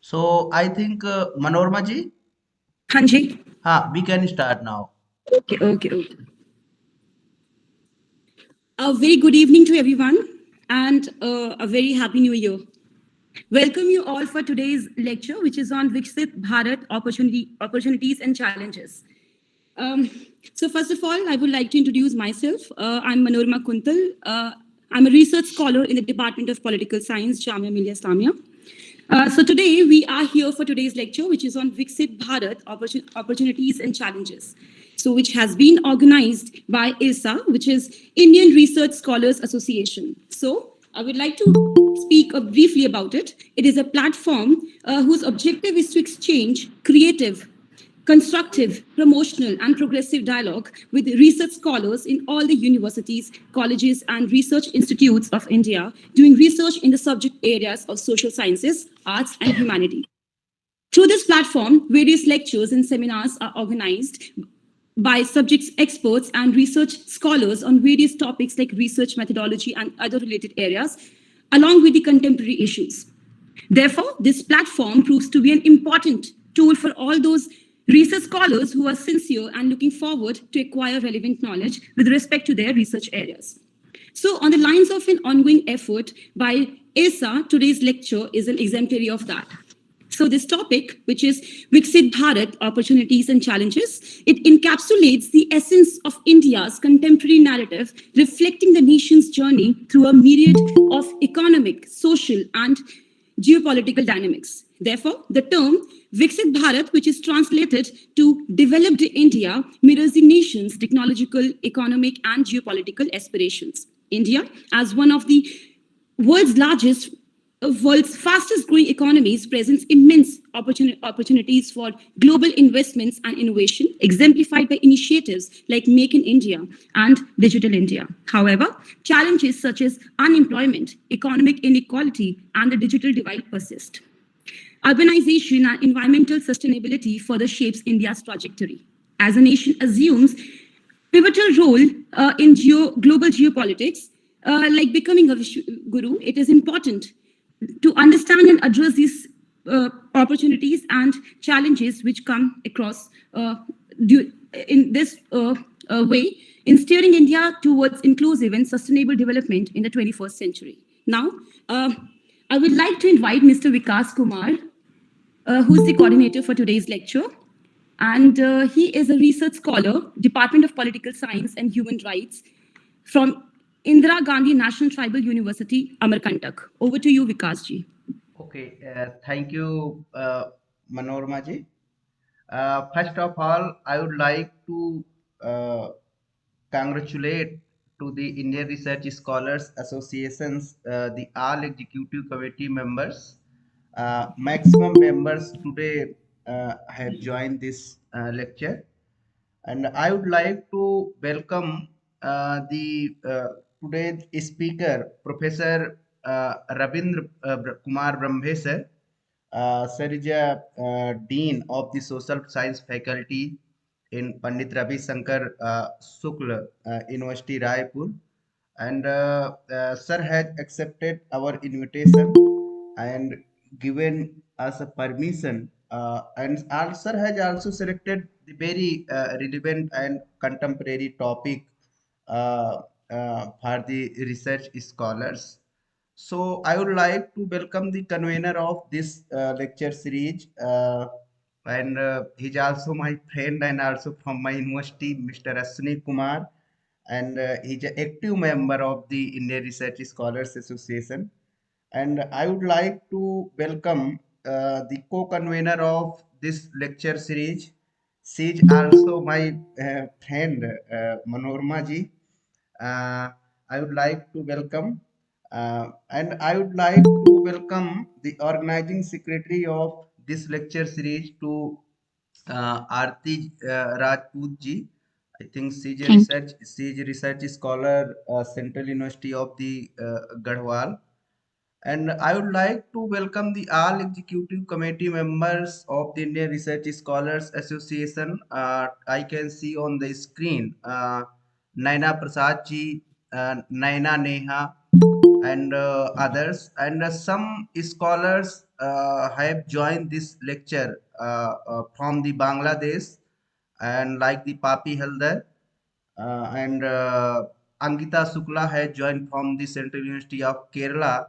So I think Manorma ji, हाँ जी. we can start now. Okay, okay, okay. A very good evening to everyone and a very happy new year. Welcome you all for today's lecture, which is on Viksit Bharat opportunities and challenges. Um, so, first of all, I would like to introduce myself. I'm Manorma Kuntal. I'm a research scholar in the Department of Political Science, Jamia Millia Islamia. So today we are here for today's lecture, which is on Viksit Bharat opportunities and challenges. So, which has been organized by IRSA, which is Indian Research Scholars Association. So, I would like to speak briefly about it. It is a platform whose objective is to exchange creative, constructive, promotional, and progressive dialogue with research scholars in all the universities, colleges, and research institutes of India doing research in the subject areas of social sciences, arts, and humanity. Through this platform, various lectures and seminars are organized by subject experts and research scholars on various topics like research methodology and other related areas, along with the contemporary issues. Therefore, this platform proves to be an important tool for all those research scholars who are sincere and looking forward to acquire relevant knowledge with respect to their research areas. So, on the lines of an ongoing effort by IRSA, today's lecture is an exemplary of that. So, this topic, which is Viksit Bharat Opportunities and Challenges, it encapsulates the essence of India's contemporary narrative, reflecting the nation's journey through a myriad of economic, social, and geopolitical dynamics. Therefore, the term Viksit Bharat, which is translated to developed India, mirrors the nation's technological, economic, and geopolitical aspirations. India, as one of the world's fastest growing economies, presents immense opportunities for global investments and innovation, exemplified by initiatives like Make in India and Digital India. However, challenges such as unemployment, economic inequality, and the digital divide persist. Urbanization and environmental sustainability further shapes India's trajectory. As a nation assumes pivotal role in global geopolitics, like becoming a guru, it is important to understand and address these opportunities and challenges which come across in this way in steering India towards inclusive and sustainable development in the 21st century. Now, I would like to invite Mr. Vikash Kumar, who's the coordinator for today's lecture. And he is a research scholar, Department of Political Science and Human Rights from Indira Gandhi National Tribal University, Amarkantak. Over to you, Vikash ji. Okay, thank you, Manorma ji. First of all, I would like to uh, congratulate to the Indian Research Scholars Associations, the all executive committee members. Maximum members today have joined this lecture, and I would like to welcome the today's speaker, Professor Ravindra Kumar Brahme sir. Sir is a Dean of the Social Science Faculty in Pandit Ravishankar Shukla University, Raipur. And Sir has accepted our invitation and given us a permission. And our Sir has also selected the very relevant and contemporary topic for the research scholars. So I would like to welcome the convener of this lecture series, and he's also my friend and also from my university, Mr. Aswini Kumar, and he's an active member of the Indian Research Scholars Association. And I would like to welcome the co-convener of this lecture series. She's also my friend, Manorma ji. I would like to welcome, and I would like to welcome the organizing secretary of this lecture series to Aarti Rajput ji. I think she's a research scholar, Central University of the Garhwal. And I would like to welcome the all executive committee members of the Indian Research Scholars Association. I can see on the screen Naina Prasad ji, Naina Neha, and others. And some scholars have joined this lecture from the Bangladesh, and like the Papi Haldar and Angita Shukla has joined from the Central University of Kerala.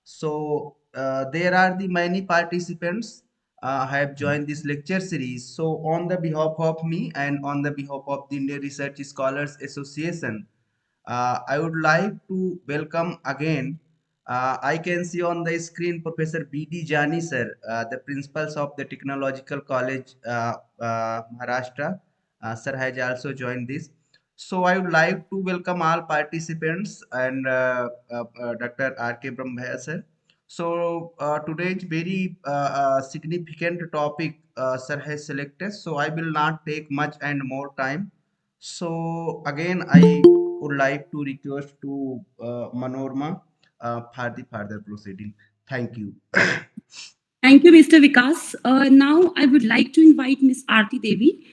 So there are the many participants have joined this lecture series. So on the behalf of me and on the behalf of the Indian Research Scholars Association, I would like to welcome again. I can see on the screen Professor B.D. Jani sir, the principals of the Technological College, Maharashtra. Sir has also joined this. So I would like to welcome all participants and Dr. R.K. Brahme sir. So today's very significant topic sir has selected. So I will not take much and more time. So again, I would like to request to Manorma for the further proceeding. Thank you. Thank you, Mr. Vikas. Now, I would like to invite Ms. Aarti Devi.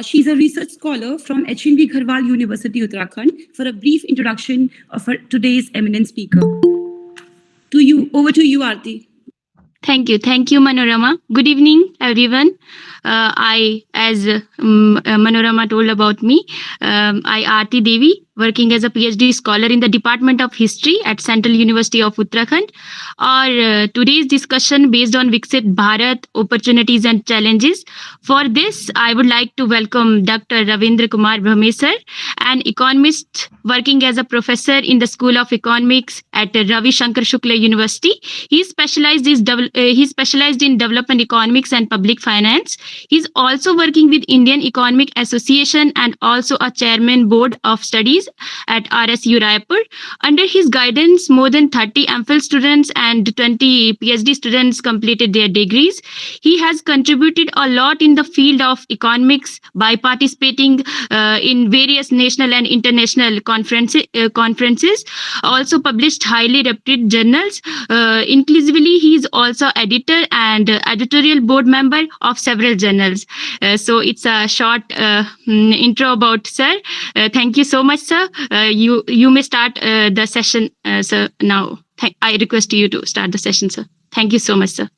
She's a research scholar from HNV Gharwal University, Uttarakhand, for a brief introduction of today's eminent speaker. Over to you, Aarti. Thank you, Manorama. Good evening, everyone. As Manorama told about me, I Aarti Devi, working as a PhD scholar in the Department of History at Central University of Uttarakhand. Our today's discussion based on Viksit Bharat, opportunities and challenges. For this, I would like to welcome Dr. Ravindra Kumar Brahme sir, an economist working as a professor in the School of Economics at Ravishankar Shukla University. He specialized in development economics and public finance. He's also working with Indian Economic Association and also a chairman board of studies at RSU Raipur. Under his guidance, more than 30 MPhil students and 20 PhD students completed their degrees. He has contributed a lot in the field of economics by participating in various national and international conferences. Also published highly reputed journals. Inclusively, he is also editor and editorial board member of several journals. So it's a short intro about sir. Thank you so much, sir. You may start the session, sir. Now, I request you to start the session, sir. Thank you so much, sir.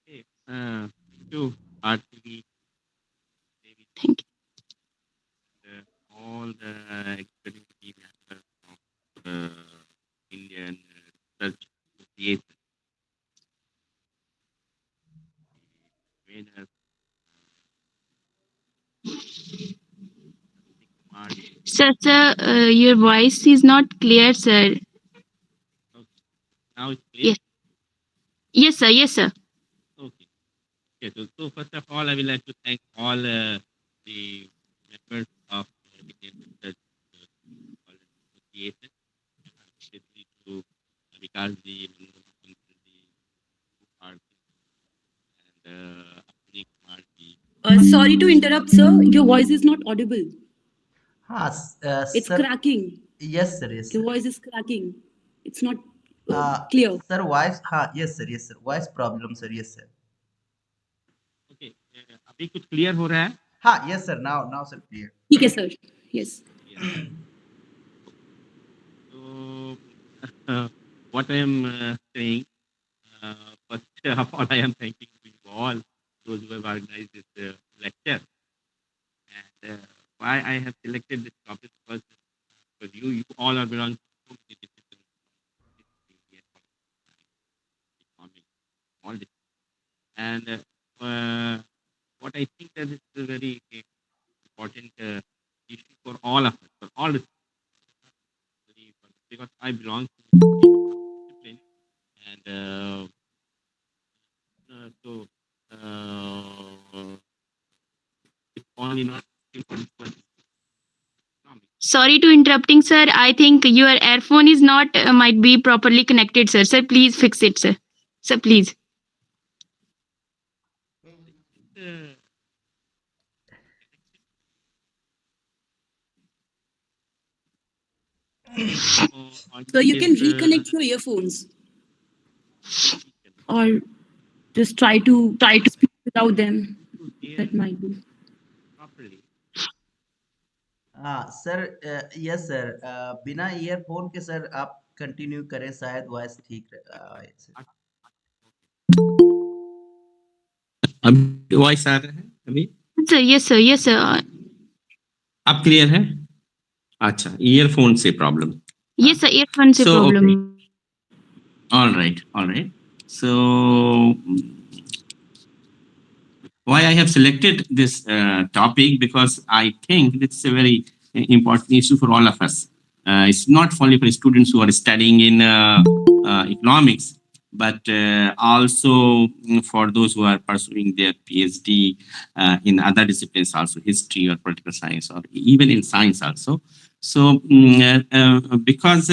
Okay, thank you, Aarti. Thank you. All the executive team members of the Indian Research Association, trainers, Kumar. Sir, your voice is not clear, sir. Okay. Now it's clear? Yes, sir. Yes, sir. Okay. Okay. So first of all, I would like to thank all the members of the Indian Research Association, especially to Vikash ji, and Kumar ji. Sorry to interrupt, sir. Your voice is not audible. It's Sir, cracking. yes, sir, yes, Your sir. voice is cracking. It's not clear. Sir, voice, yes, sir. Voice problem, sir, yes, sir. Okay. अभी कुछ clear हो रहा है? Yes, sir. Now, sir, clear. Okay, sir. Yes. Yeah. So, what I am saying, first of all, I am thanking you all, those who have organized this lecture. And why I have selected this topic was because you all are belonging to so many different economic, all this. And what I think that is a very important issue for all of us, for all the because I belong to discipline, and so it's only not important for economics. Sorry to interrupting, sir. I think your earphone is not might be properly connected, sir. Sir, please fix it, sir. Sir, please. Uh, So you can reconnect your earphones, or just try to speak without them. That might be. properly. Sir, yes sir, बिना earphone के sir आप continue करें, शायद voice ठीक आए sir. अभी voice आ रहा है अभी? Sir, yes, sir. Yes, sir. अब क्लियर है? अच्छा, ईयरफोन से problem. Yes, sir. Earphone se So, okay. problem. All right, all right. So, why I have selected this topic, because I think it's a very important issue for all of us. It's not only for students who are studying in economics, but also for those who are pursuing their PhD in other disciplines, also history or political science, or even in science also. So, because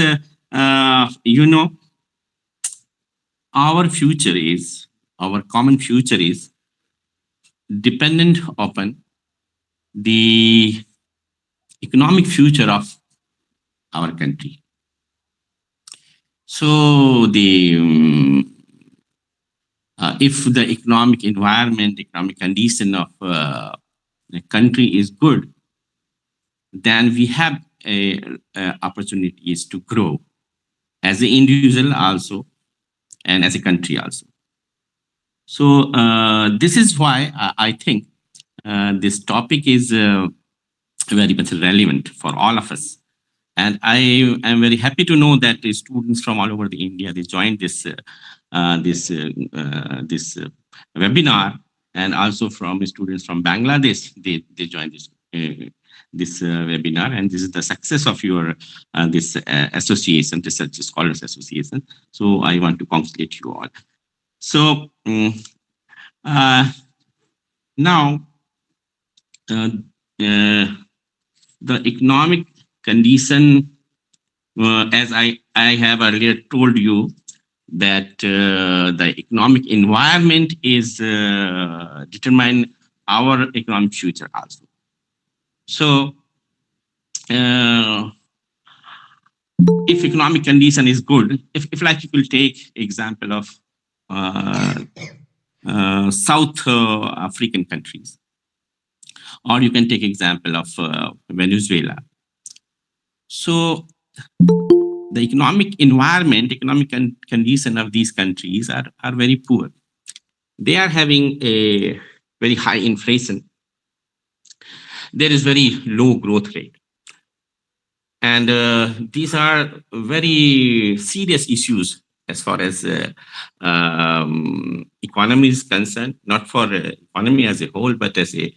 our future is, our common future is dependent upon the economic future of our country. So if the economic environment, economic condition of the country is good, then we have opportunities to grow as an individual also, and as a country also. So this is why I think this topic is very much relevant for all of us. And I am very happy to know that the students from all over the India, they joined this webinar, and also from students from Bangladesh, they joined this webinar, and this is the success of your this association, Research Scholars Association. So I want to congratulate you all. So now the economic condition, as I have earlier told you, that the economic environment is determine our economic future also. So if economic condition is good, if like you will take example of South African countries, or you can take example of Venezuela. So the economic environment, economic condition of these countries are very poor. They are having a very high inflation. There is very low growth rate. And these are very serious issues as far as economy is concerned, not for economy as a whole, but as an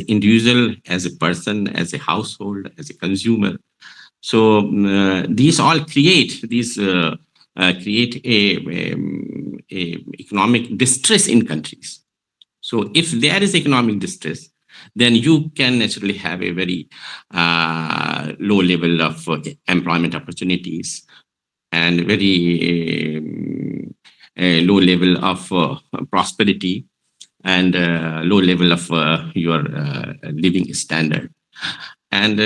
individual, as a person, as a household, as a consumer. So these all create a economic distress in countries. So if there is economic distress, then you can naturally have a very low level of employment opportunities, and very low level of prosperity, and low level of your living standard, and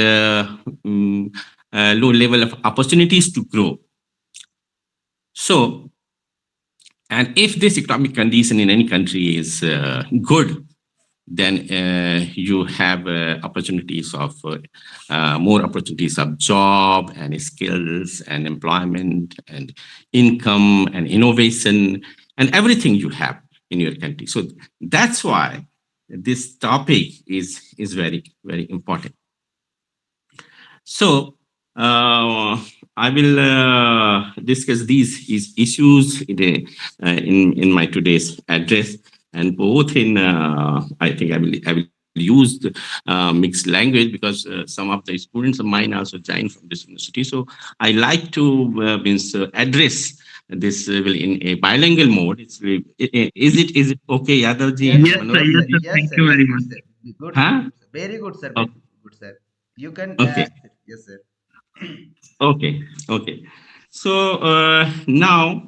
low level of opportunities to grow. So, and if this economic condition in any country is good, then you have opportunities of more opportunities of job and skills and employment and income and innovation and everything you have in your country. So that's why this topic is very, very important. So I will discuss these issues in my today's address, and both in I think I will use mixed language, because some of the students of mine also joined from this university. So I like to address this will in a bilingual mode. Is it okay, Yadavji? Yes, Yes, sir. sir. Yes, Yes, sir. sir. Yes, Thank sir. you Yes, very good, much. sir. Good, Huh? good, sir. Very good, sir. Okay. Very good, sir. You can. Okay. Yes, sir. Okay. Okay. So now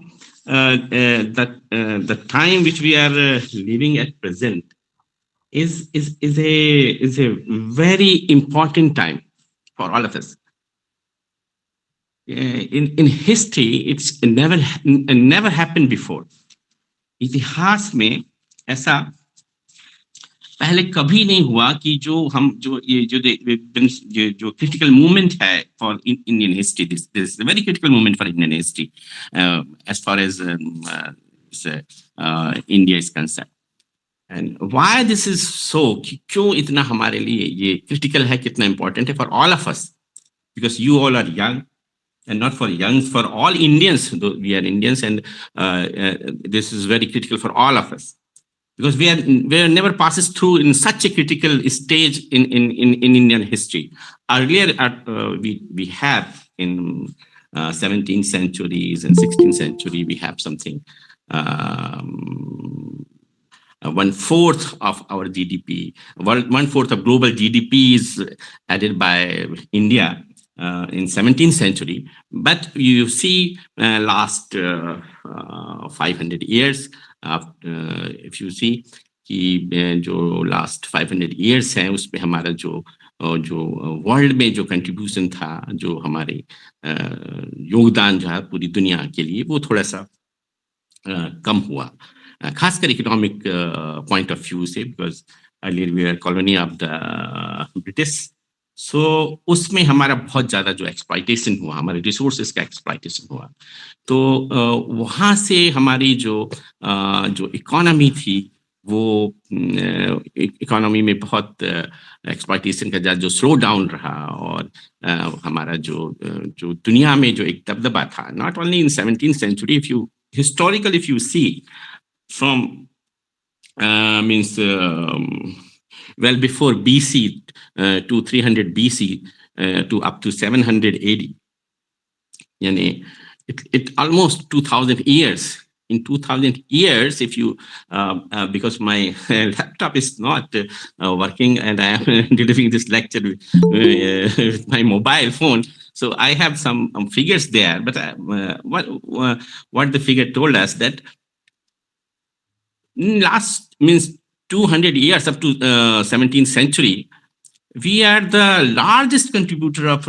the time which we are living at present is a very important time for all of us. In history, it's never happened before. इतिहास में ऐसा पहले कभी नहीं हुआ कि जो critical movement है for Indian history, this very critical movement for Indian history as far as India is concern. And why this is so, क्यों इतना हमारे लिए ये क्रिटिकल है, कितना इंपॉर्टेंट है for all of us, because you all are young, and not for young, for all Indians, though we are Indians, and this is very critical for all of us, because we are never passes through in such a critical stage in Indian history. Earlier, we have in 17th centuries and 16th century, we have something. Um, 1/4 of our GDP, 1/4 of global GDP is added by India in 17th century. But you see, last 500 years, if you see कि जो last 500 years हैं, उसमें हमारा जो world में जो contribution था, जो हमारे योगदान जो है पूरी दुनिया के लिए, वो थोड़ा सा कम हुआ, खासकर इकोनॉमिक पॉइंट ऑफ व्यू से, because earlier we are colony of the British. सो उसमें हमारा बहुत ज़्यादा जो एक्सप्लॉइटेशन हुआ, हमारे रिसोर्सेज का एक्सप्लॉइटेशन हुआ, तो वहाँ से हमारी जो इकोनॉमी थी, वो इकोनॉमी में बहुत एक्सप्लॉइटेशन का जो स्लो डाउन रहा, और हमारा जो दुनिया में जो एक दबदबा था, not only in 17th century, if you historical, if you see from means well before BC to 300 BC to up to 700 AD, yani it almost 2000 years. In 2000 years, if you because my laptop is not working, and I am delivering this lecture with my mobile phone, so I have some figures there, but what the figure told us that last means 200 years up to 17th century, we are the largest contributor of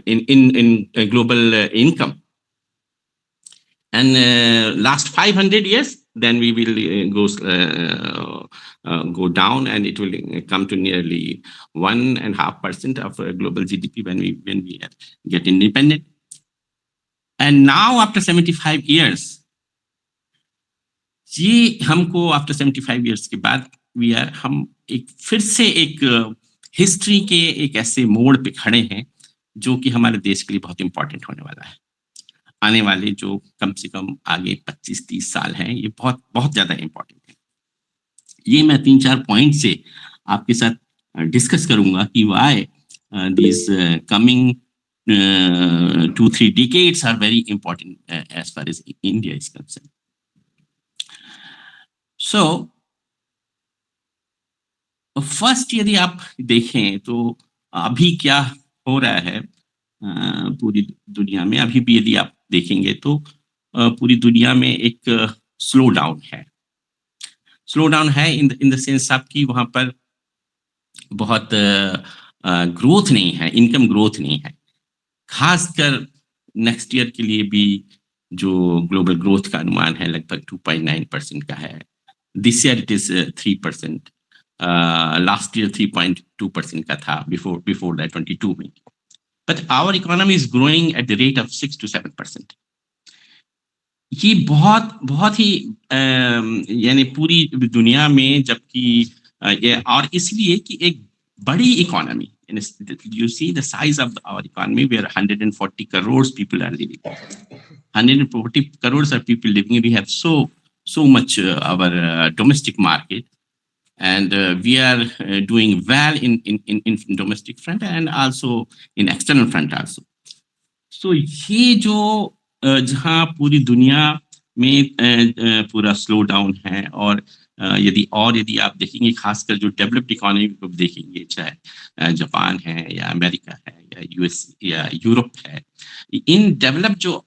in global income. And last 500 years, then we will go down, and it will come to nearly 1.5% of global GDP when we get independent. And now after 75 years, ये हमको after 75 years के बाद हम एक फिर से एक history के एक ऐसे मोड़ पे खड़े हैं, जो कि हमारे देश के लिए बहुत इंपॉर्टेंट होने वाला है। आने वाले जो कम से कम आगे 25-30 साल हैं, ये बहुत बहुत ज़्यादा इंपॉर्टेंट है। ये मैं 3-4 पॉइंट से आपके साथ डिस्कस करूंगा कि why this coming 2-3 decades are very important as far as India is concerned. So first यदि आप देखें तो अभी क्या हो रहा है पूरी दुनिया में, अभी भी यदि आप देखेंगे तो पूरी दुनिया में एक स्लो डाउन है इन द सेंस आप कि वहाँ पर बहुत ग्रोथ नहीं है, इनकम ग्रोथ नहीं है। खासकर नेक्स्ट ईयर के लिए भी जो ग्लोबल ग्रोथ का अनुमान है लगभग 2.9% का है। This year it is 3%, last year 3.2% का था बिफोर दैट 22 में। But our economy is growing at the rate of 6 to 7%. ये बहुत ही यानी पूरी दुनिया में, जबकि ये और इसलिए कि एक बड़ी economy, you see the size of our economy, where 140 crores people are living. 140 crores of people living. We have so much our domestic market, and we are doing well in domestic front and also in external front also. So ये जो जहाँ पूरी दुनिया में पूरा slow down है, और यदि आप देखेंगे खासकर जो डेवलप्ड इकोनॉमी को देखेंगे, चाहे जापान है या अमेरिका है या यूएस या यूरोप है, इन डेवलप्ड जो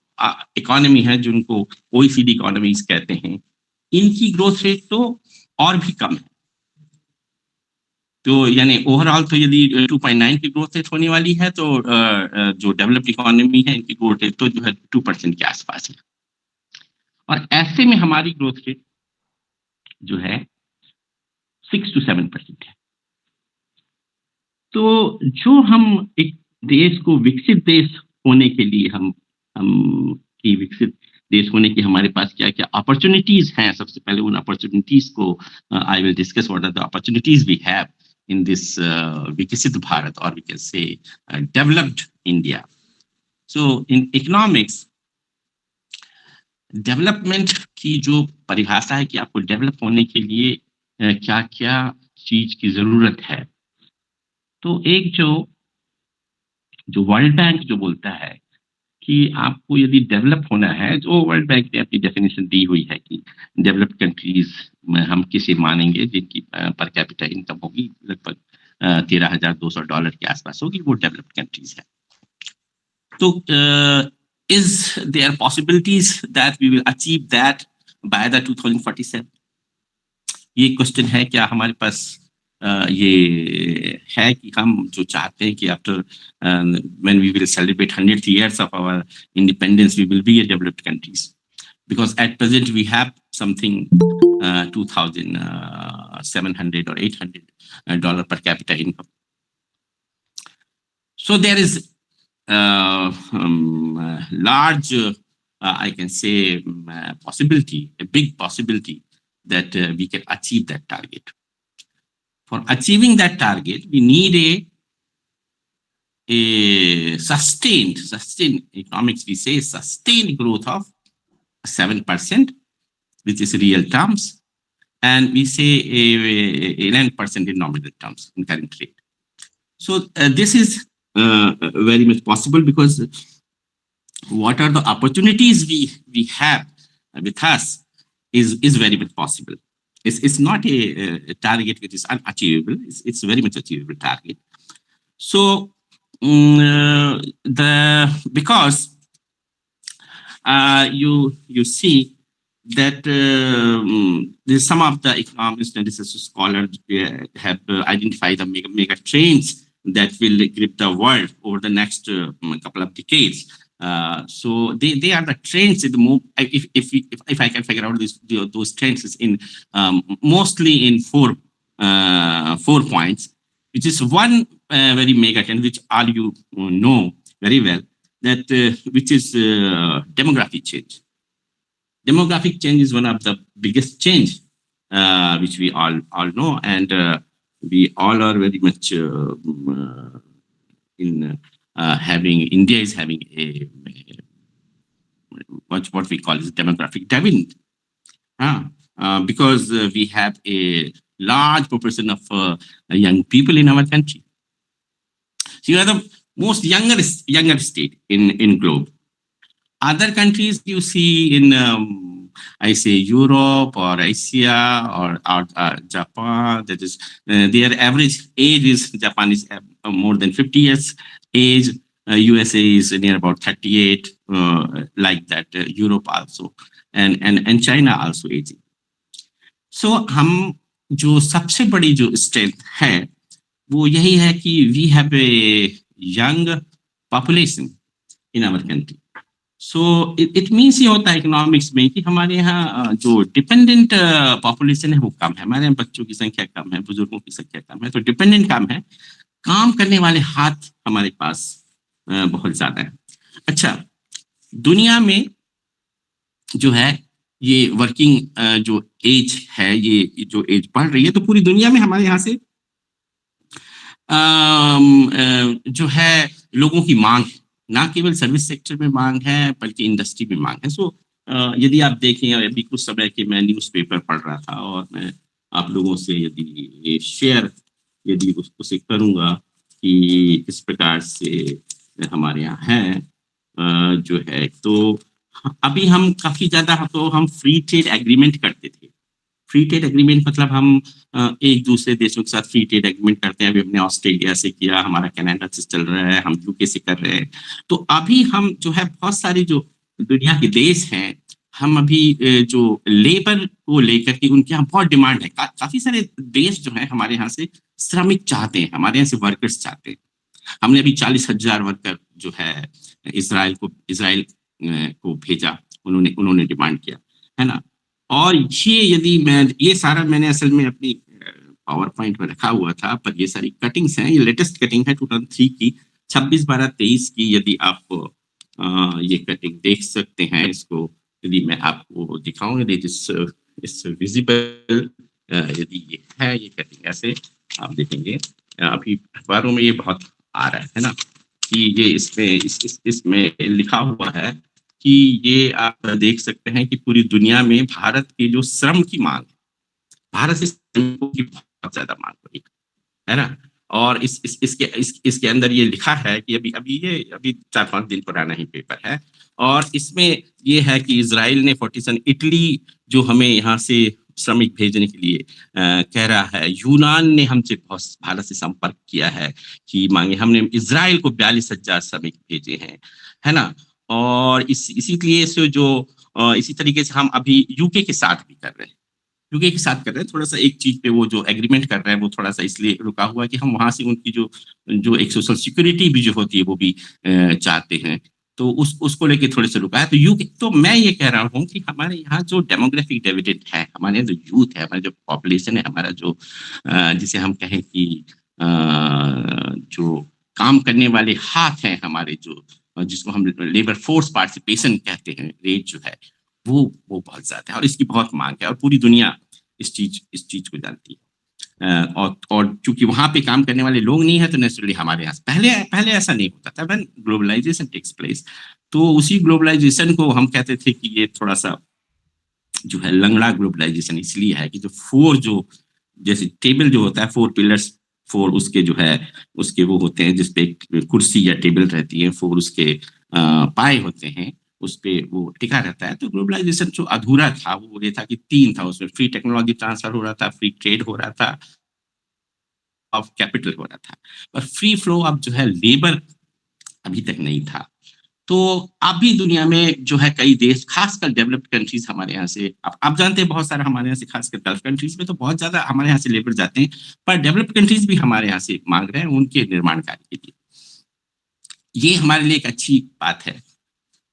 इकोनॉमी है जिनको OECD इकोनॉमीज कहते हैं, इनकी ग्रोथ रेट तो और भी कम है। तो यानी ओवरऑल तो यदि 2.9 की ग्रोथ रेट होने वाली है, तो जो डेवलप्ड इकोनॉमी है इनकी ग्रोथ रेट तो जो है 2% के आसपास है। और ऐसे में हमारी ग्रोथ रेट जो है 6 to 7% है। तो जो हम एक देश को विकसित देश होने के लिए हम कि विकसित देश होने की हमारे पास क्या क्या अपॉर्चुनिटीज हैं, सबसे पहले उन अपॉर्चुनिटीज को I will discuss what are the opportunities we have in this Viksit Bharat, or we can say developed India. So in economics, development की जो परिभाषा है कि आपको डेवलप होने के लिए क्या क्या चीज की जरूरत है, तो एक जो वर्ल्ड बैंक जो बोलता है कि आपको यदि डेवलप होना है, जो वर्ल्ड बैंक ने अपनी डेफिनेशन दी हुई है कि डेवलप्ड कंट्रीज में हम किसे मानेंगे जिनकी पर कैपिटा इनकम होगी लगभग $13,200 के आसपास होगी, वो डेवलप्ड कंट्रीज है। तो is there possibilities that we will achieve that by the 2047? ये क्वेश्चन है, क्या हमारे पास ये है कि हम जो चाहते हैं कि after when we will celebrate 100th years of our independence, we will be a developed countries, because at present we have something 2,700 or $800 per capita income. So there is large, I can say, possibility, a big possibility that we can achieve that target. For achieving that target, we need a sustained economics, we say sustained growth of 7%, which is real terms, and we say 11% in nominal terms in current rate. So this is very much possible, because what are the opportunities we have with us is very much possible. It's not a target which is unachievable. It's very much achievable target. So because you see that some of the economists and research scholars have identified the mega trends that will grip the world over the next couple of decades. So they are the trends in the move. If I can figure out those trends is in mostly in four points, which is one very mega trend which all you know very well, that which is demographic change. Demographic change is one of the biggest change which we all know, and we all are very much in having, India is having a what we call is demographic dividend, because we have a large proportion of young people in our country. So you are the most younger state in globe. Other countries you see in I say Europe or Asia or Japan, that is their average age is, Japan is more than 50 years age, USA is near about 38, like that, Europe also, and China also aging. So हम जो सबसे बड़ी जो strength है वो यही है कि we have a young population in our country. So it means ये होता है इकोनॉमिक्स में कि हमारे यहाँ जो डिपेंडेंट पॉपुलेशन है वो कम है, हमारे यहाँ बच्चों की संख्या कम है, बुजुर्गों की संख्या कम है, तो डिपेंडेंट कम है, काम करने वाले हाथ हमारे पास बहुत ज्यादा है। अच्छा, दुनिया में जो है ये वर्किंग जो एज है, ये जो एज बढ़ रही है, तो पूरी दुनिया में हमारे यहाँ से जो है लोगों की मांग, ना केवल सर्विस सेक्टर में मांग है बल्कि इंडस्ट्री में मांग है। सो यदि आप देखें, अभी कुछ समय के मैं न्यूज़पेपर पढ़ रहा था और मैं आप लोगों से यदि शेयर यदि उसे करूँगा कि किस प्रकार से हमारे यहाँ है जो है, तो अभी हम काफ़ी ज़्यादा तो हम फ्री ट्रेड एग्रीमेंट करते थे। फ्री ट्रेड एग्रीमेंट मतलब हम एक दूसरे देशों के साथ फ्री ट्रेड एग्रीमेंट करते हैं। अभी हमने ऑस्ट्रेलिया से किया, हमारा कनाडा से चल रहा है, हम यूके से कर रहे हैं। तो अभी हम जो है बहुत सारे जो दुनिया के देश हैं, हम अभी जो लेबर को लेकर के उनके यहाँ बहुत डिमांड है। काफी सारे देश जो है हमारे यहाँ से श्रमिक चाहते हैं, हमारे यहाँ से वर्कर्स चाहते हैं। हमने अभी 40,000 वर्कर जो है इजराइल को भेजा, उन्होंने डिमांड किया है ना। और ये यदि ये सारा मैंने असल में अपनी पावर पॉइंट में रखा हुआ था, पर ये सारी कटिंग्स हैं, ये लेटेस्ट कटिंग है 2003 की, 26/12/23 की। यदि आप ये कटिंग देख सकते हैं, इसको यदि मैं आपको दिखाऊं, यदि इस विजिबल, यदि ये है, ये कटिंग ऐसे आप देखेंगे, अभी अखबारों में ये बहुत आ रहा है ना, कि ये इसमें लिखा हुआ है कि ये आप देख सकते हैं कि पूरी दुनिया में भारत की जो श्रम की मांग, भारत से श्रमिकों की बहुत ज्यादा मांग हो रही है ना। और इसके अंदर ये लिखा है कि अभी 4-5 दिन पुराना ही पेपर है, और इसमें ये है कि इजराइल ने 47, इटली जो हमें यहाँ से श्रमिक भेजने के लिए कह रहा है, यूनान ने हमसे भारत से संपर्क किया है कि मांगे, हमने इजराइल को 42,000 श्रमिक भेजे हैं, है ना। और इसी तरीके से हम अभी यूके के साथ भी कर रहे हैं, थोड़ा सा एक चीज पे वो जो एग्रीमेंट कर रहे हैं वो थोड़ा सा इसलिए रुका हुआ है कि हम वहां से उनकी जो एक सोशल सिक्योरिटी भी जो होती है वो भी चाहते हैं, तो उसको लेके थोड़े से रुका है। तो मैं ये कह रहा हूँ कि हमारे यहाँ जो डेमोग्राफिक डिविडेंड है, हमारे यहाँ जो यूथ है, हमारा जो पॉपुलेशन है, हमारा जो जिसे हम कहें कि जो काम करने वाले हाथ हैं हमारे, जो जिसको हम लेबर फोर्स पार्टिसिपेशन कहते हैं, रेट जो है वो बहुत ज्यादा है, और इसकी बहुत मांग है, और पूरी दुनिया इस चीज को जानती है। और चूंकि वहां पे काम करने वाले लोग नहीं है, तो नेचुरली हमारे यहाँ पहले ऐसा नहीं होता था। व्हेन ग्लोबलाइजेशन टेक्स प्लेस, तो उसी ग्लोबलाइजेशन को हम कहते थे कि ये थोड़ा सा जो है लंगड़ा ग्लोबलाइजेशन इसलिए है कि जो जैसे टेबल जो होता है, 4 पिलर्स, 4 उसके जो है उसके वो होते हैं, जिसपे एक कुर्सी या टेबल रहती है, 4 उसके पाए होते हैं, उस पे वो टिका रहता है। तो ग्लोबलाइजेशन जो अधूरा था वो ये था कि 3 था, उसमें फ्री टेक्नोलॉजी ट्रांसफर हो रहा था, फ्री ट्रेड हो रहा था, ऑफ कैपिटल हो रहा था, पर फ्री फ्लो अब जो है लेबर अभी तक नहीं था। तो अभी दुनिया में जो है कई देश, खासकर डेवलप्ड कंट्रीज हमारे यहाँ से, आप जानते हैं बहुत सारा हमारे यहाँ से, खासकर गल्फ कंट्रीज में तो बहुत ज्यादा हमारे यहाँ से लेबर जाते हैं, पर डेवलप्ड कंट्रीज भी हमारे यहाँ से मांग रहे हैं उनके निर्माण कार्य के लिए। ये हमारे लिए एक अच्छी बात है।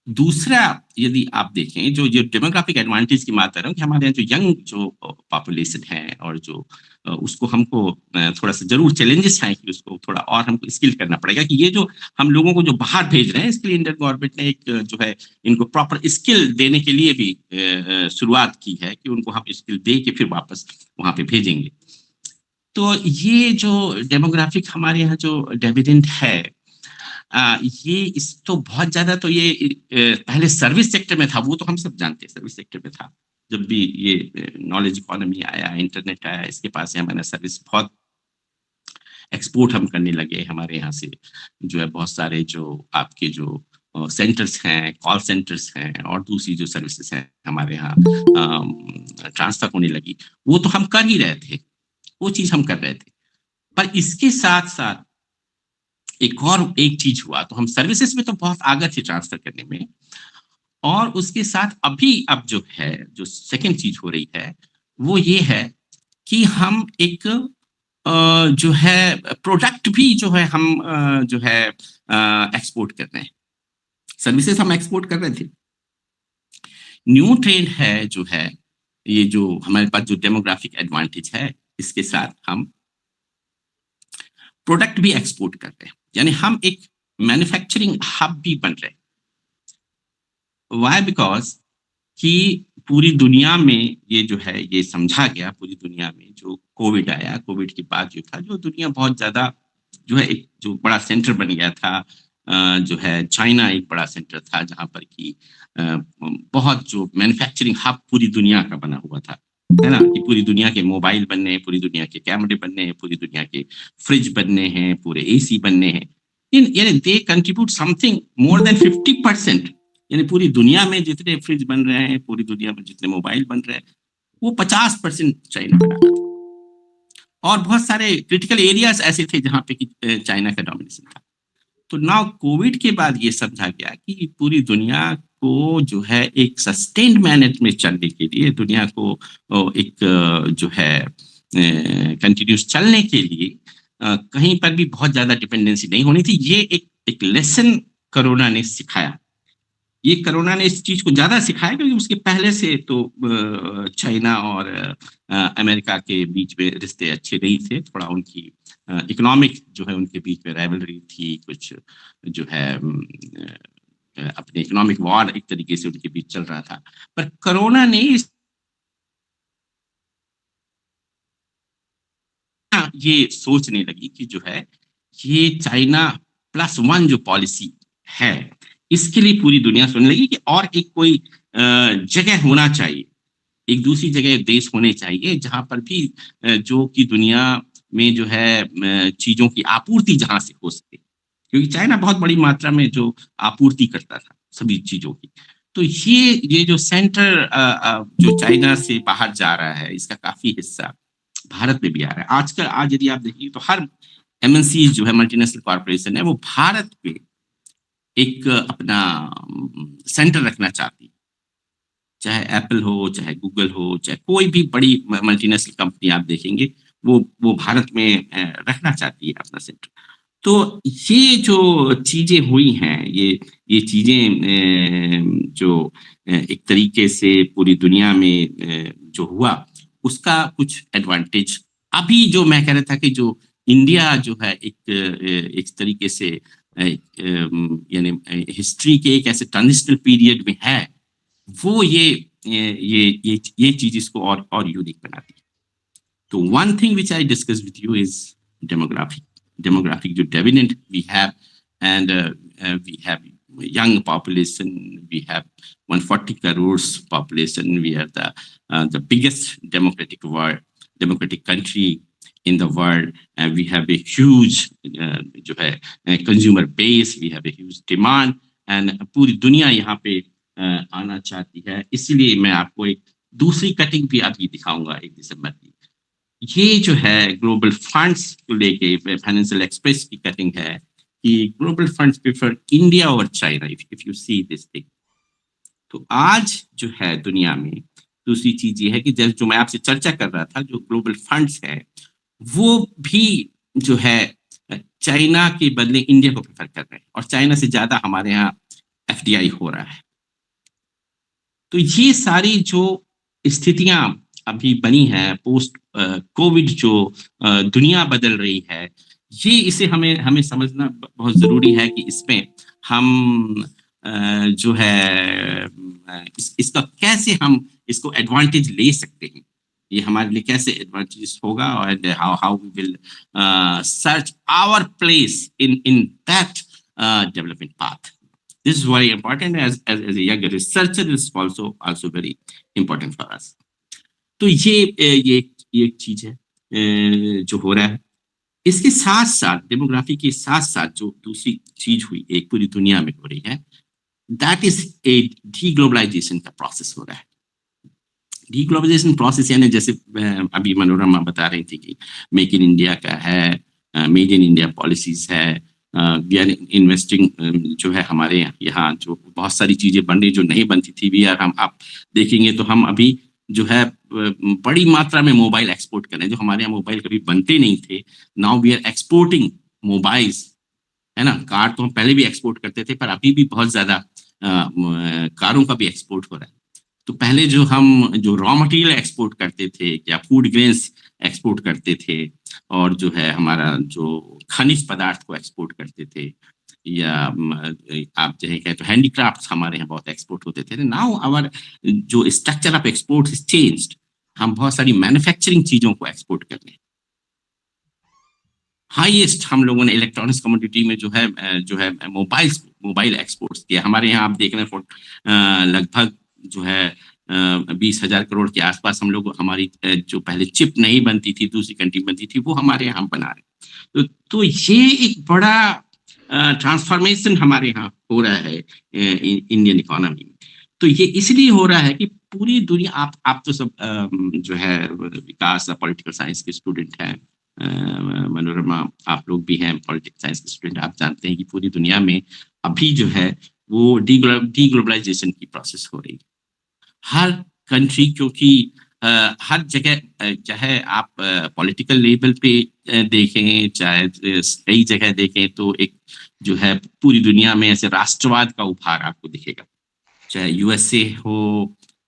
दूसरा, यदि आप देखें जो डेमोग्राफिक एडवांटेज की बात कर रहा हूँ, कि हमारे यहाँ जो यंग जो पॉपुलेशन है, और जो उसको हमको थोड़ा सा जरूर चैलेंजेस हैं कि उसको थोड़ा और हमको स्किल करना पड़ेगा, कि ये जो हम लोगों को जो बाहर भेज रहे हैं, इसके लिए इंडियन गवर्नमेंट ने एक जो है इनको प्रॉपर स्किल देने के लिए भी शुरुआत की है, कि उनको हम स्किल दे के फिर वापस वहां पे भेजेंगे। तो ये जो डेमोग्राफिक हमारे यहाँ जो डिविडेंड है, ये इस तो बहुत ज्यादा, तो ये पहले सर्विस सेक्टर में था, वो तो हम सब जानते हैं, सर्विस सेक्टर में था। जब भी ये नॉलेज इकोनॉमी आया, इंटरनेट आया, इसके पास से हमारा सर्विस बहुत एक्सपोर्ट हम करने लगे। हमारे यहाँ से जो है बहुत सारे जो आपके जो सेंटर्स हैं, कॉल सेंटर्स हैं, और दूसरी जो सर्विसेज हैं हमारे यहाँ ट्रांसफर होने लगी। वो तो हम कर ही रहे थे, वो चीज हम कर रहे थे, पर इसके साथ साथ एक चीज हुआ, तो हम सर्विसेज में तो बहुत आगे थे ट्रांसफर करने में, और उसके साथ अब जो है जो सेकंड चीज हो रही है वो ये है कि हम एक जो है प्रोडक्ट भी जो है हम जो है एक्सपोर्ट कर रहे हैं। सर्विसेज हम एक्सपोर्ट कर रहे थे, न्यू ट्रेंड है जो है, ये जो हमारे पास जो डेमोग्राफिक एडवांटेज है, इसके साथ हम प्रोडक्ट भी एक्सपोर्ट कर रहे हैं, यानी हम एक मैन्युफैक्चरिंग हब भी बन रहे हैं। वाई? बिकॉज कि पूरी दुनिया में ये जो है ये समझा गया, पूरी दुनिया में जो कोविड आया, कोविड के बाद जो था, जो दुनिया बहुत ज्यादा जो है एक जो बड़ा सेंटर बन गया था, जो है चाइना एक बड़ा सेंटर था, जहां पर कि बहुत जो मैन्युफैक्चरिंग हब पूरी दुनिया का बना हुआ था, है ना, कि पूरी दुनिया के मोबाइल बनने हैं, पूरी दुनिया के कैमरे बनने हैं, पूरी दुनिया के फ्रिज बनने हैं, पूरे एसी बनने हैं। यानी they contribute something more than 50%, यानी पूरी दुनिया में जितने फ्रिज बन रहे हैं, पूरी दुनिया में जितने मोबाइल बन रहे हैं, वो 50% चाइना बना था। और बहुत सारे क्रिटिकल एरियाज ऐसे थे जहां पे कि चाइना का डोमिनेशन था। तो नाउ कोविड के बाद ये समझा गया कि पूरी दुनिया को जो है एक सस्टेन्ड मैनेज में चलने के लिए, दुनिया को एक जो है कंटिन्यूस चलने के लिए कहीं पर भी बहुत ज्यादा डिपेंडेंसी नहीं होनी थी। ये एक लेसन कोरोना ने सिखाया। ये कोरोना ने इस चीज को ज्यादा सिखाया, क्योंकि उसके पहले से तो चाइना और अमेरिका के बीच में रिश्ते अच्छे नहीं थे। थोड़ा उनकी इकोनॉमिक जो है उनके बीच में राइवलरी थी, कुछ जो है अपने इकोनॉमिक वॉर एक तरीके से उनके बीच चल रहा था। पर कोरोना ने ये सोचने लगी कि जो है ये चाइना +1 जो पॉलिसी है, इसके लिए पूरी दुनिया सोचने लगी कि और एक कोई जगह होना चाहिए, एक दूसरी जगह देश होने चाहिए जहां पर भी जो कि दुनिया में जो है चीजों की आपूर्ति जहां से हो सके, क्योंकि चाइना बहुत बड़ी मात्रा में जो आपूर्ति करता था सभी चीजों की। तो ये जो सेंटर जो चाइना से बाहर जा रहा है, इसका काफी हिस्सा भारत में भी आ रहा है। आजकल आज यदि आप देखिए तो हर एमएनसी जो है, मल्टीनेशनल कॉर्पोरेशन है, वो भारत पे एक अपना सेंटर रखना चाहती है। चाहे एप्पल हो, चाहे गूगल हो, चाहे कोई भी बड़ी मल्टीनेशनल कंपनी आप देखेंगे, वो भारत में रखना चाहती है अपना सेंटर। तो ये जो चीजें हुई हैं, ये चीजें जो एक तरीके से पूरी दुनिया में जो हुआ, उसका कुछ एडवांटेज अभी जो मैं कह रहा था कि जो इंडिया जो है एक तरीके से यानी हिस्ट्री के एक ऐसे ट्रांजिशनल पीरियड में है, वो ये चीज इसको और यूनिक बनाती है। तो one thing which I discussed with you is demographic जो deviant we have, and we have young population, we have 140 crores population, we are the biggest democratic country in the world, and we have a huge जो है consumer base, we have a huge demand, and पूरी दुनिया यहाँ पे आना चाहती है। इसलिए मैं आपको एक दूसरी कटिंग भी अभी दिखाऊंगा 1 दिसंबर की। ये जो है ग्लोबल फंड्स को लेके फाइनेंशियल एक्सप्रेस की कटिंग है कि ग्लोबल फंड्स प्रेफर इंडिया और China, if you see this thing. तो आज जो है दुनिया में दूसरी चीज ये है कि जो मैं आपसे चर्चा कर रहा था, जो ग्लोबल फंड्स है वो भी जो है चाइना के बदले इंडिया को प्रेफर कर रहे हैं, और चाइना से ज्यादा हमारे यहाँ एफडीआई हो रहा है। तो ये सारी जो स्थितियां अभी बनी है पोस्ट कोविड, जो दुनिया बदल रही है, इसे हमें समझना बहुत जरूरी है कि इसमें हम जो है इसका कैसे हम इसको एडवांटेज ले सकते हैं, ये हमारे लिए कैसे एडवांटेज होगा, और how we will search our place in that development path. This is very important as a young researcher. This is also very important for us. तो ये एक चीज है जो हो रहा है। इसके साथ साथ डेमोग्राफी के साथ साथ जो दूसरी चीज हुई एक पूरी दुनिया में हो रही है, दैट इज ए डीग्लोबलाइजेशन का प्रोसेस हो रहा है। डीग्लोबलाइजेशन प्रोसेस यानी जैसे अभी मनोरमा बता रही थी कि मेक इन इंडिया का है, मेड इन इंडिया पॉलिसीज है, वी आर इन्वेस्टिंग जो है हमारे यहाँ जो बहुत सारी चीजें बन रही जो नहीं बनती थी, वी आर, हम आप देखेंगे तो हम अभी जो है बड़ी मात्रा में मोबाइल एक्सपोर्ट कर रहे हैं। जो हमारे यहाँ मोबाइल कभी बनते नहीं थे, now we are exporting mobiles, है ना। कार तो हम पहले भी एक्सपोर्ट करते थे, पर अभी भी बहुत ज्यादा कारों का भी एक्सपोर्ट हो रहा है। तो पहले जो हम जो रॉ मटेरियल एक्सपोर्ट करते थे या फूड ग्रेन्स एक्सपोर्ट करते थे, और जो है हमारा जो खनिज पदार्थ को एक्सपोर्ट करते थे, या आप जो है कहें तो हैंडीक्राफ्ट्स हमारे यहाँ बहुत एक्सपोर्ट होते थे। नाउ आवर जो structure of export is changed, हम बहुत सारी मैन्युफैक्चरिंग चीजों को एक्सपोर्ट कर रहे हैं। हाईएस्ट हम लोगों ने इलेक्ट्रॉनिक्स कमोडिटी में जो है मोबाइल एक्सपोर्ट्स किया। हमारे यहाँ आप देख रहे हैं लगभग जो है 20,000 करोड़ के आसपास हम लोग, हमारी जो पहले चिप नहीं बनती थी, दूसरी कंट्री बनती थी, वो हमारे यहाँ बना रहे। तो ये एक बड़ा ट्रांसफॉर्मेशन हमारे यहाँ हो रहा है इंडियन इकोनॉमी में। तो ये इसलिए हो रहा है कि पूरी दुनिया, आप तो सब जो है विकास पॉलिटिकल साइंस के स्टूडेंट हैं, मनोरमा आप लोग भी हैं पॉलिटिकल साइंस के स्टूडेंट, आप जानते हैं कि पूरी दुनिया में अभी जो है वो डीग्लोबलाइजेशन की प्रोसेस हो रही है। हर कंट्री, क्योंकि हर जगह, चाहे आप पॉलिटिकल लेवल पे देखें, चाहे कई जगह देखें, तो एक जो है पूरी दुनिया में ऐसे राष्ट्रवाद का उभार आपको दिखेगा। चाहे यूएसए हो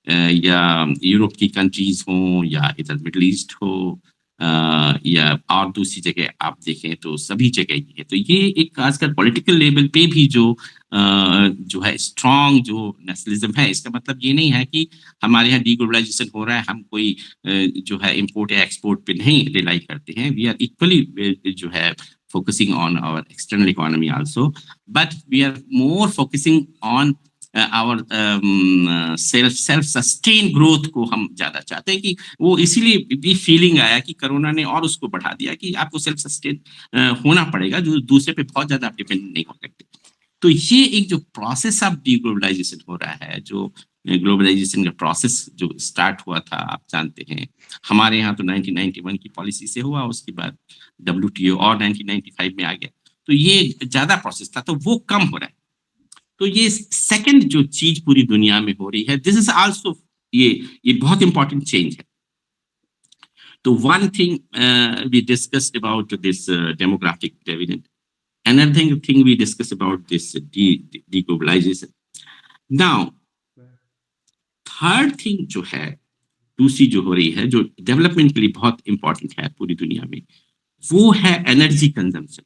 या यूरोप की कंट्रीज हो या इधर मिडल ईस्ट हो या और दूसरी जगह आप देखें तो सभी जगह ही है। तो ये एक खासकर पॉलिटिकल लेवल पे भी जो है स्ट्रॉन्ग जो नेशनलिज्म है, इसका मतलब ये नहीं है कि हमारे यहाँ डीग्लोबलाइजेशन हो रहा है, हम कोई जो है इंपोर्ट या एक्सपोर्ट पे नहीं रिलाई करते हैं। वी आर इक्वली जो है focusing on our external economy also, but we are more focusing on our self sustained growth को हम ज्यादा चाहते हैं। कि वो इसीलिए भी फीलिंग आया कि कोरोना ने और उसको बढ़ा दिया कि आपको सेल्फ सस्टेन होना पड़ेगा, जो दूसरे पे बहुत ज्यादा आप डिपेंड नहीं हो सकते। तो ये एक जो प्रोसेस ऑफ डीग्लोबलाइजेशन हो रहा है, जो ग्लोबलाइजेशन का प्रोसेस जो स्टार्ट हुआ था, आप जानते हैं हमारे यहाँ तो 1991 की पॉलिसी से हुआ, उसके बाद WTO और 1995 में आ गया। तो ये ज्यादा प्रोसेस था, तो वो कम हो रहा है। तो ये सेकंड जो चीज पूरी दुनिया में हो रही है, दिस इज आल्सो ये बहुत इंपॉर्टेंट चेंज है। तो one thing we discussed about this demographic dividend, another thing we discussed about this deglobalization. Now third thing जो है, दूसरी जो हो रही है, जो डेवलपमेंट के लिए बहुत इंपॉर्टेंट है पूरी दुनिया में, वो है एनर्जी कंजम्पशन।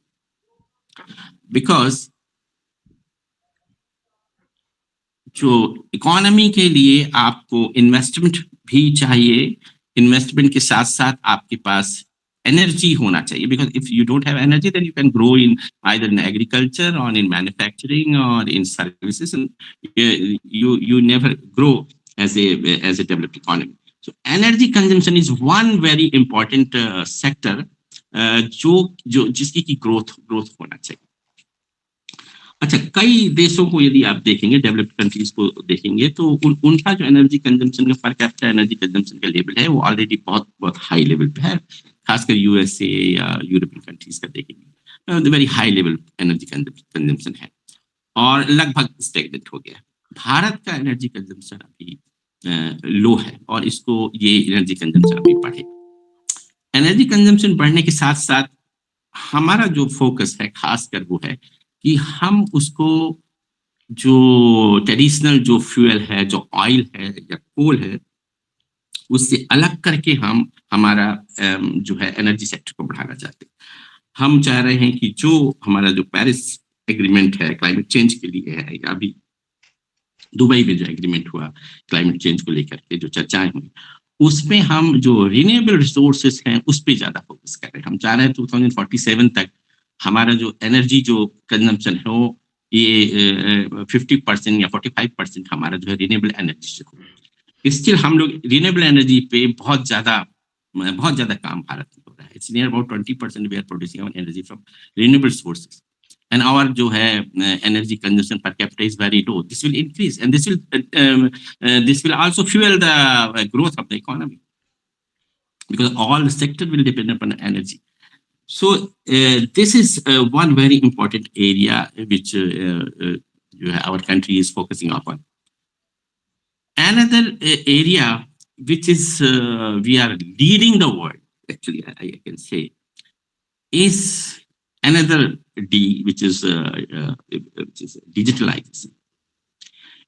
बिकॉज जो इकोनॉमी के लिए आपको इन्वेस्टमेंट भी चाहिए, इन्वेस्टमेंट के साथ साथ आपके पास energy होना चाहिए, because if you don't have energy then you can grow in either in agriculture or in manufacturing or in services, and you never grow as a developed economy. So energy consumption is one very important sector जो जिसकी की growth होना चाहिए। अच्छा, कई देशों को यदि आप देखेंगे, डेवलप्ड कंट्रीज को देखेंगे, तो उनका जो एनर्जी कंजम्पशन का पर कैपिटा एनर्जी कंजम्पशन का लेवल है, वो ऑलरेडी बहुत हाई लेवल पे है। खासकर यूएसए या यूरोपियन कंट्रीज का देखेंगे, very high level energy consumption है और लगभग स्टेगनेंट हो गया है। भारत का एनर्जी कंजम्पशन अभी लो है और इसको ये एनर्जी कंजम्पशन अभी बढ़े। एनर्जी कंजम्पशन बढ़ने के साथ साथ हमारा जो फोकस है खासकर वो है कि हम उसको जो ट्रेडिशनल जो फ्यूल है, जो ऑयल है या कोल है, उससे अलग करके हम हमारा जो है एनर्जी सेक्टर को बढ़ाना चाहते हैं। हम चाह रहे हैं कि जो हमारा जो पेरिस एग्रीमेंट है क्लाइमेट चेंज के लिए है, या अभी दुबई में जो एग्रीमेंट हुआ क्लाइमेट चेंज को लेकर के जो चर्चाएं हुई, उसमें हम जो रिन्यूएबल रिसोर्सेस हैं उस पर ज्यादा फोकस कर रहे हैं। हम चाह रहे हैं 2047 तक हमारा जो एनर्जी जो कंजम्पशन है वो ये 50% या 45% हमारा जो है रिन्यूएबल एनर्जी से हो। स्टिल हम लोग रिन्यूएबल एनर्जी पे बहुत ज्यादा काम भारत में हो रहा है। It's near about 20% we are producing our energy from renewable sources, and our जो है energy consumption per capita is very low. This will increase and this will also fuel the growth of the economy, because all sector will depend upon energy. So this is one very important area which our country is focusing upon. Another area which is we are leading the world, actually I can say, is another D, which is digitalization.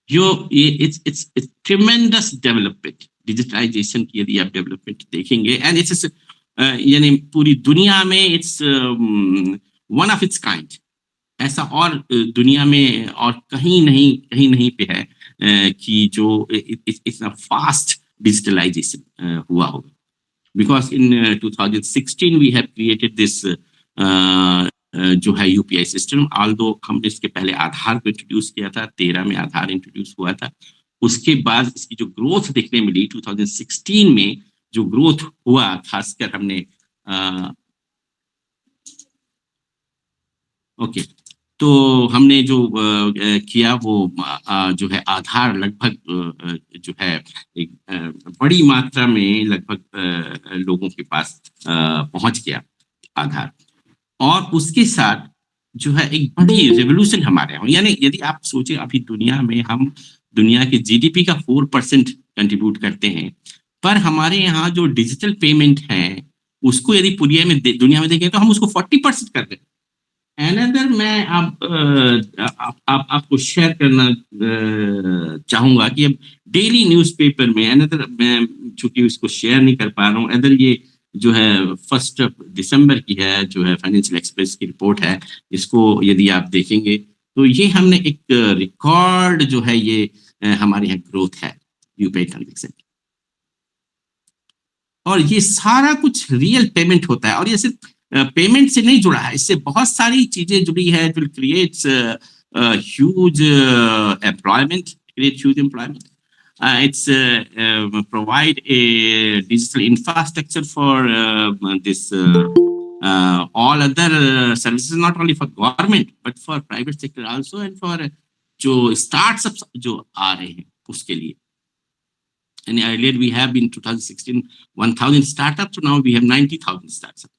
It's tremendous development. Digitalization की यदि आप development देखेंगे, and it's यानी पूरी दुनिया में it's one of its kind, ऐसा और दुनिया में और कहीं नहीं पे है कि जो इतना फास्ट डिजिटलाइजेशन हुआ होगा। Because in 2016 we have created this जो है यूपीआई सिस्टम। ऑल्दो हमने इसके पहले आधार को इंट्रोड्यूस किया था, 13 में आधार इंट्रोड्यूस हुआ था। उसके बाद इसकी जो ग्रोथ देखने मिली 2016 में, जो ग्रोथ हुआ खासकर हमने तो हमने जो किया वो जो है आधार लगभग जो है एक बड़ी मात्रा में लगभग लोगों के पास पहुंच गया आधार, और उसके साथ जो है एक बड़ी रेवोल्यूशन हमारे यहाँ। यानी यदि आप सोचें अभी दुनिया में हम दुनिया के जीडीपी का 4% कंट्रीब्यूट करते हैं, पर हमारे यहाँ जो डिजिटल पेमेंट है उसको यदि दुनिया में देखें तो हम उसको 40% कर रहे हैं। अनदर मैं आपको शेयर करना चाहूंगा कि अब डेली न्यूज़पेपर में अनदर, मैं चूंकि उसको शेयर नहीं कर पा रहा हूँ, अदर ये जो है 1 दिसंबर की है, जो है फाइनेंशियल एक्सप्रेस की रिपोर्ट है, इसको यदि आप देखेंगे तो ये हमने एक रिकॉर्ड जो है ये हमारे यहाँ ग्रोथ है यूपी ट्रांजेक्शन, और ये सारा कुछ रियल पेमेंट होता है, और ये सिर्फ पेमेंट से नहीं जुड़ा है, इससे बहुत सारी चीजें जुड़ी है, जो creates huge employment, it's provide a digital infrastructure for this all other services, not only for government but for private sector also, and for जो startups जो आ रहे हैं उसके लिए. And earlier we have in 2016 1,000 startups. Now we have 90,000 startups.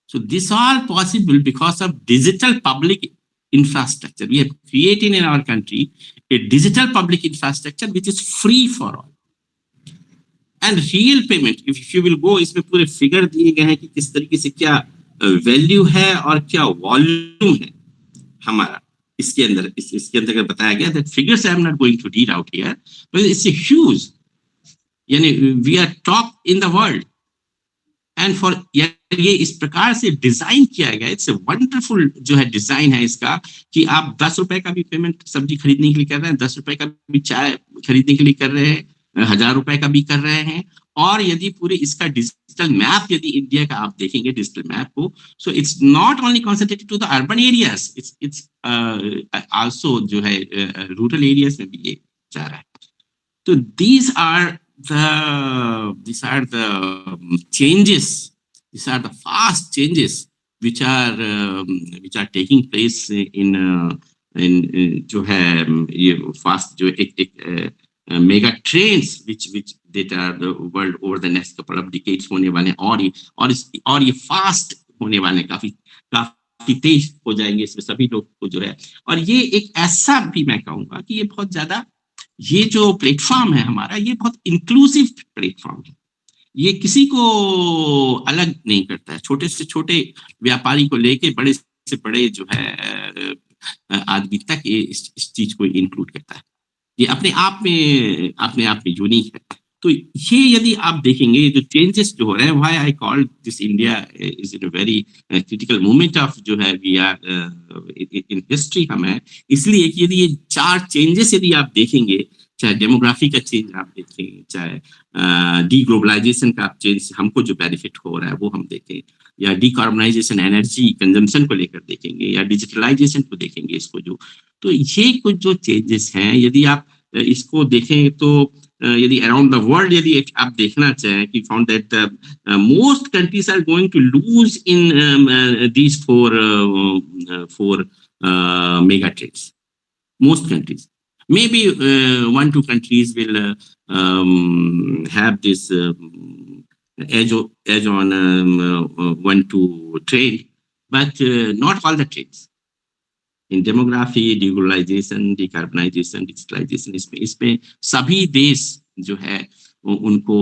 So this all possible because of digital public infrastructure. We have created in our country a digital public infrastructure which is free for all. And real payment, if you will go, इसमें पूरे figure दिए गए हैं कि किस तरीके से क्या वैल्यू है और क्या वॉल्यूम है हमारा इसके अंदर. इसके अंदर बताया गया that figures I am not going to read out here, but it's a huge, यानी we are top in the world. And for ये इस प्रकार से डिजाइन किया गया, इट्स वंडरफुल जो है डिजाइन है इसका, कि आप 10 रुपए का भी पेमेंट सब्जी खरीदने के लिए कर रहे हैं, 10 रुपए का भी चाय खरीदने के लिए कर रहे हैं, 1000 रुपए का भी कर रहे हैं. और यदि पूरे इसका डिजिटल मैप यदि इंडिया का आप देखेंगे डिजिटल मैप को, so it's not only concentrated to the urban areas, it's also जो है रूरल एरियाज में भी ये जा रहा है. तो these are the changes, these are the fast changes which are taking place in जो है ये fast जो एक mega trends which that are the world over the next couple of decades होने वाले हैं, और ये fast होने वाले हैं, काफी तेज हो जाएंगे इसमें सभी लोग को जो है. और ये एक ऐसा भी मैं कहूंगा कि ये बहुत ज्यादा, ये जो प्लेटफॉर्म है हमारा, ये बहुत इंक्लूसिव प्लेटफॉर्म है. ये किसी को अलग नहीं करता है, छोटे से छोटे व्यापारी को लेके बड़े से बड़े जो है आदमी तक ये इस चीज को इंक्लूड करता है. ये अपने आप में यूनिक है. तो ये यदि आप देखेंगे जो चेंजेस जो हो रहे हैं, why I call this India is in a very critical moment of जो है वी आर इन हिस्ट्री हम है, इसलिए कि यदि ये 4 चेंजेस यदि आप देखेंगे, चाहे डेमोग्राफी का चेंज आप देखें, चाहे डीग्लोबलाइजेशन का चेंज, हमको जो बेनिफिट हो रहा है वो हम देखें, या डीकार्बनाइजेशन एनर्जी कंजम्पशन को लेकर देखेंगे, या डिजिटलाइजेशन को देखेंगे इसको तो ये कुछ जो चेंजेस हैं यदि आप इसको देखें तो यदि अराउंड द वर्ल्ड यदि आप देखना चाहें कि found that most countries are going to lose in these four mega trades. Most countries, maybe 1-2 countries will have this edge on 1-2 trade, but not all the trades. In demography, deglobalization, decarbonization, digitalization, इसमें सभी देश जो है उनको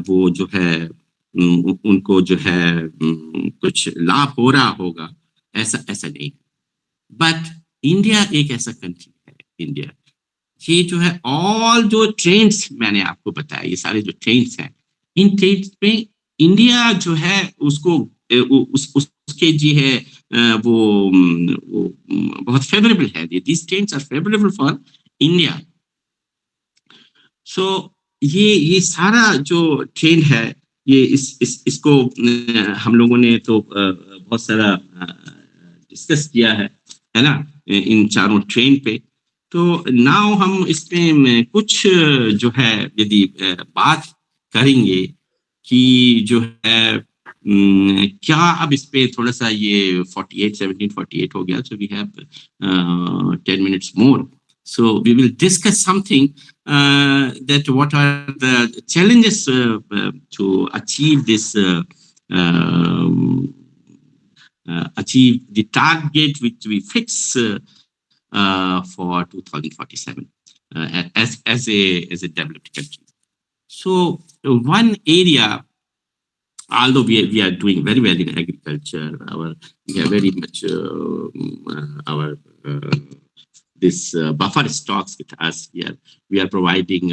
वो जो है उनको जो है कुछ लाभ हो रहा होगा, ऐसा नहीं. बट इंडिया एक ऐसा कंट्री है, इंडिया ये जो है ऑल जो ट्रेंड्स मैंने आपको बताया, ये सारे जो ट्रेंड्स हैं, इन ट्रेंड्स में इंडिया जो है उसको उसके जी है वो बहुत फेवरेबल है. This trends are favourable for India. सो ये सारा जो ट्रेंड है, ये इसको हम लोगों ने तो बहुत सारा डिस्कस किया है ना, इन चारों ट्रेंड पे. तो नाउ हम इसमें कुछ जो है यदि बात करेंगे कि जो है क्या अब इस पे थोड़ा सा ये 1748 हो गया, so we have 10 minutes more, so we will discuss something that what are the challenges to achieve this achieve the target which we fix for 2047 as a developed country. So one area although we are doing very well in agriculture, we are very much our this buffer stocks with us. We are providing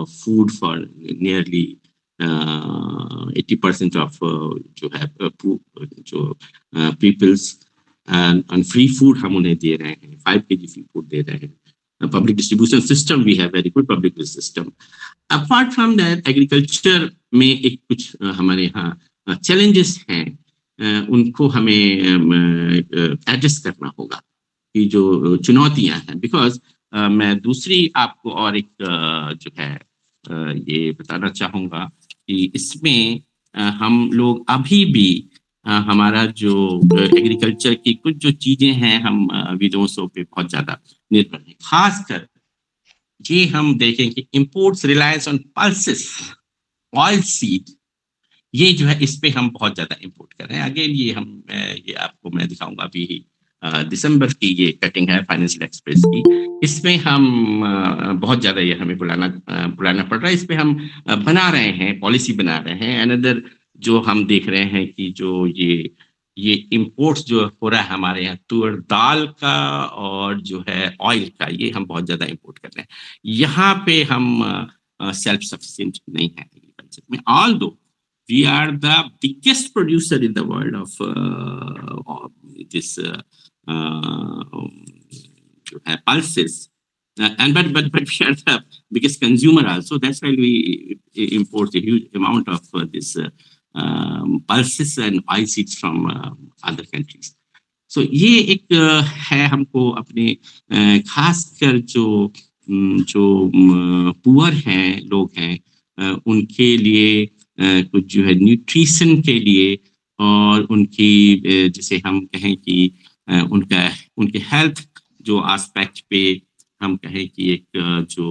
food for nearly 80% of जो peoples, and free food हम उन्हें दे रहे हैं, 5 kg free food दे रहे हैं. Public distribution system, we have very good public system. Apart from that, agriculture में एक कुछ हमारे यहाँ challenges हैं, उनको हमें एडजस्ट करना होगा, कि जो चुनौतियां हैं. बिकॉज मैं दूसरी आपको और एक जो है ये बताना चाहूँगा कि इसमें हम लोग अभी भी हमारा जो एग्रीकल्चर की कुछ जो चीज़ें हैं, हम विदेशों पे बहुत ज़्यादा निर्भर हैं. खासकर ये हम देखें कि imports reliance on pulses, oil seed, ये जो है इस पे हम बहुत ज़्यादा इम्पोर्ट कर रहे हैं. अगेन ये आपको मैं दिखाऊंगा अभी दिसंबर की ये कटिंग है फाइनेंशियल एक्सप्रेस की. इसमें हम बहुत ज़्यादा ये हमें बुलाना पड़ रहा है. इस पे हम बना रहे हैं, पॉलिसी बना रहे हैं. अनदर जो हम देख रहे हैं कि जो ये इम्पोर्ट्स जो हो रहा है हमारे यहाँ, तुअर दाल का और जो है ऑयल का, ये हम बहुत ज़्यादा इम्पोर्ट कर रहे हैं. यहाँ पे हम सेल्फ सफिशिएंट नहीं है एग्रीकल्चर में. Although we are the biggest producer in the world of this pulses, and but we are the biggest consumer also. That's why we import a huge amount of this pulses and oil seeds from other countries. So ये एक है हमको अपने खासकर जो poor हैं लोग हैं, उनके लिए कुछ जो है न्यूट्रिशन के लिए और उनकी जैसे हम कहें कि उनके हेल्थ जो एस्पेक्ट पे हम कहें कि एक जो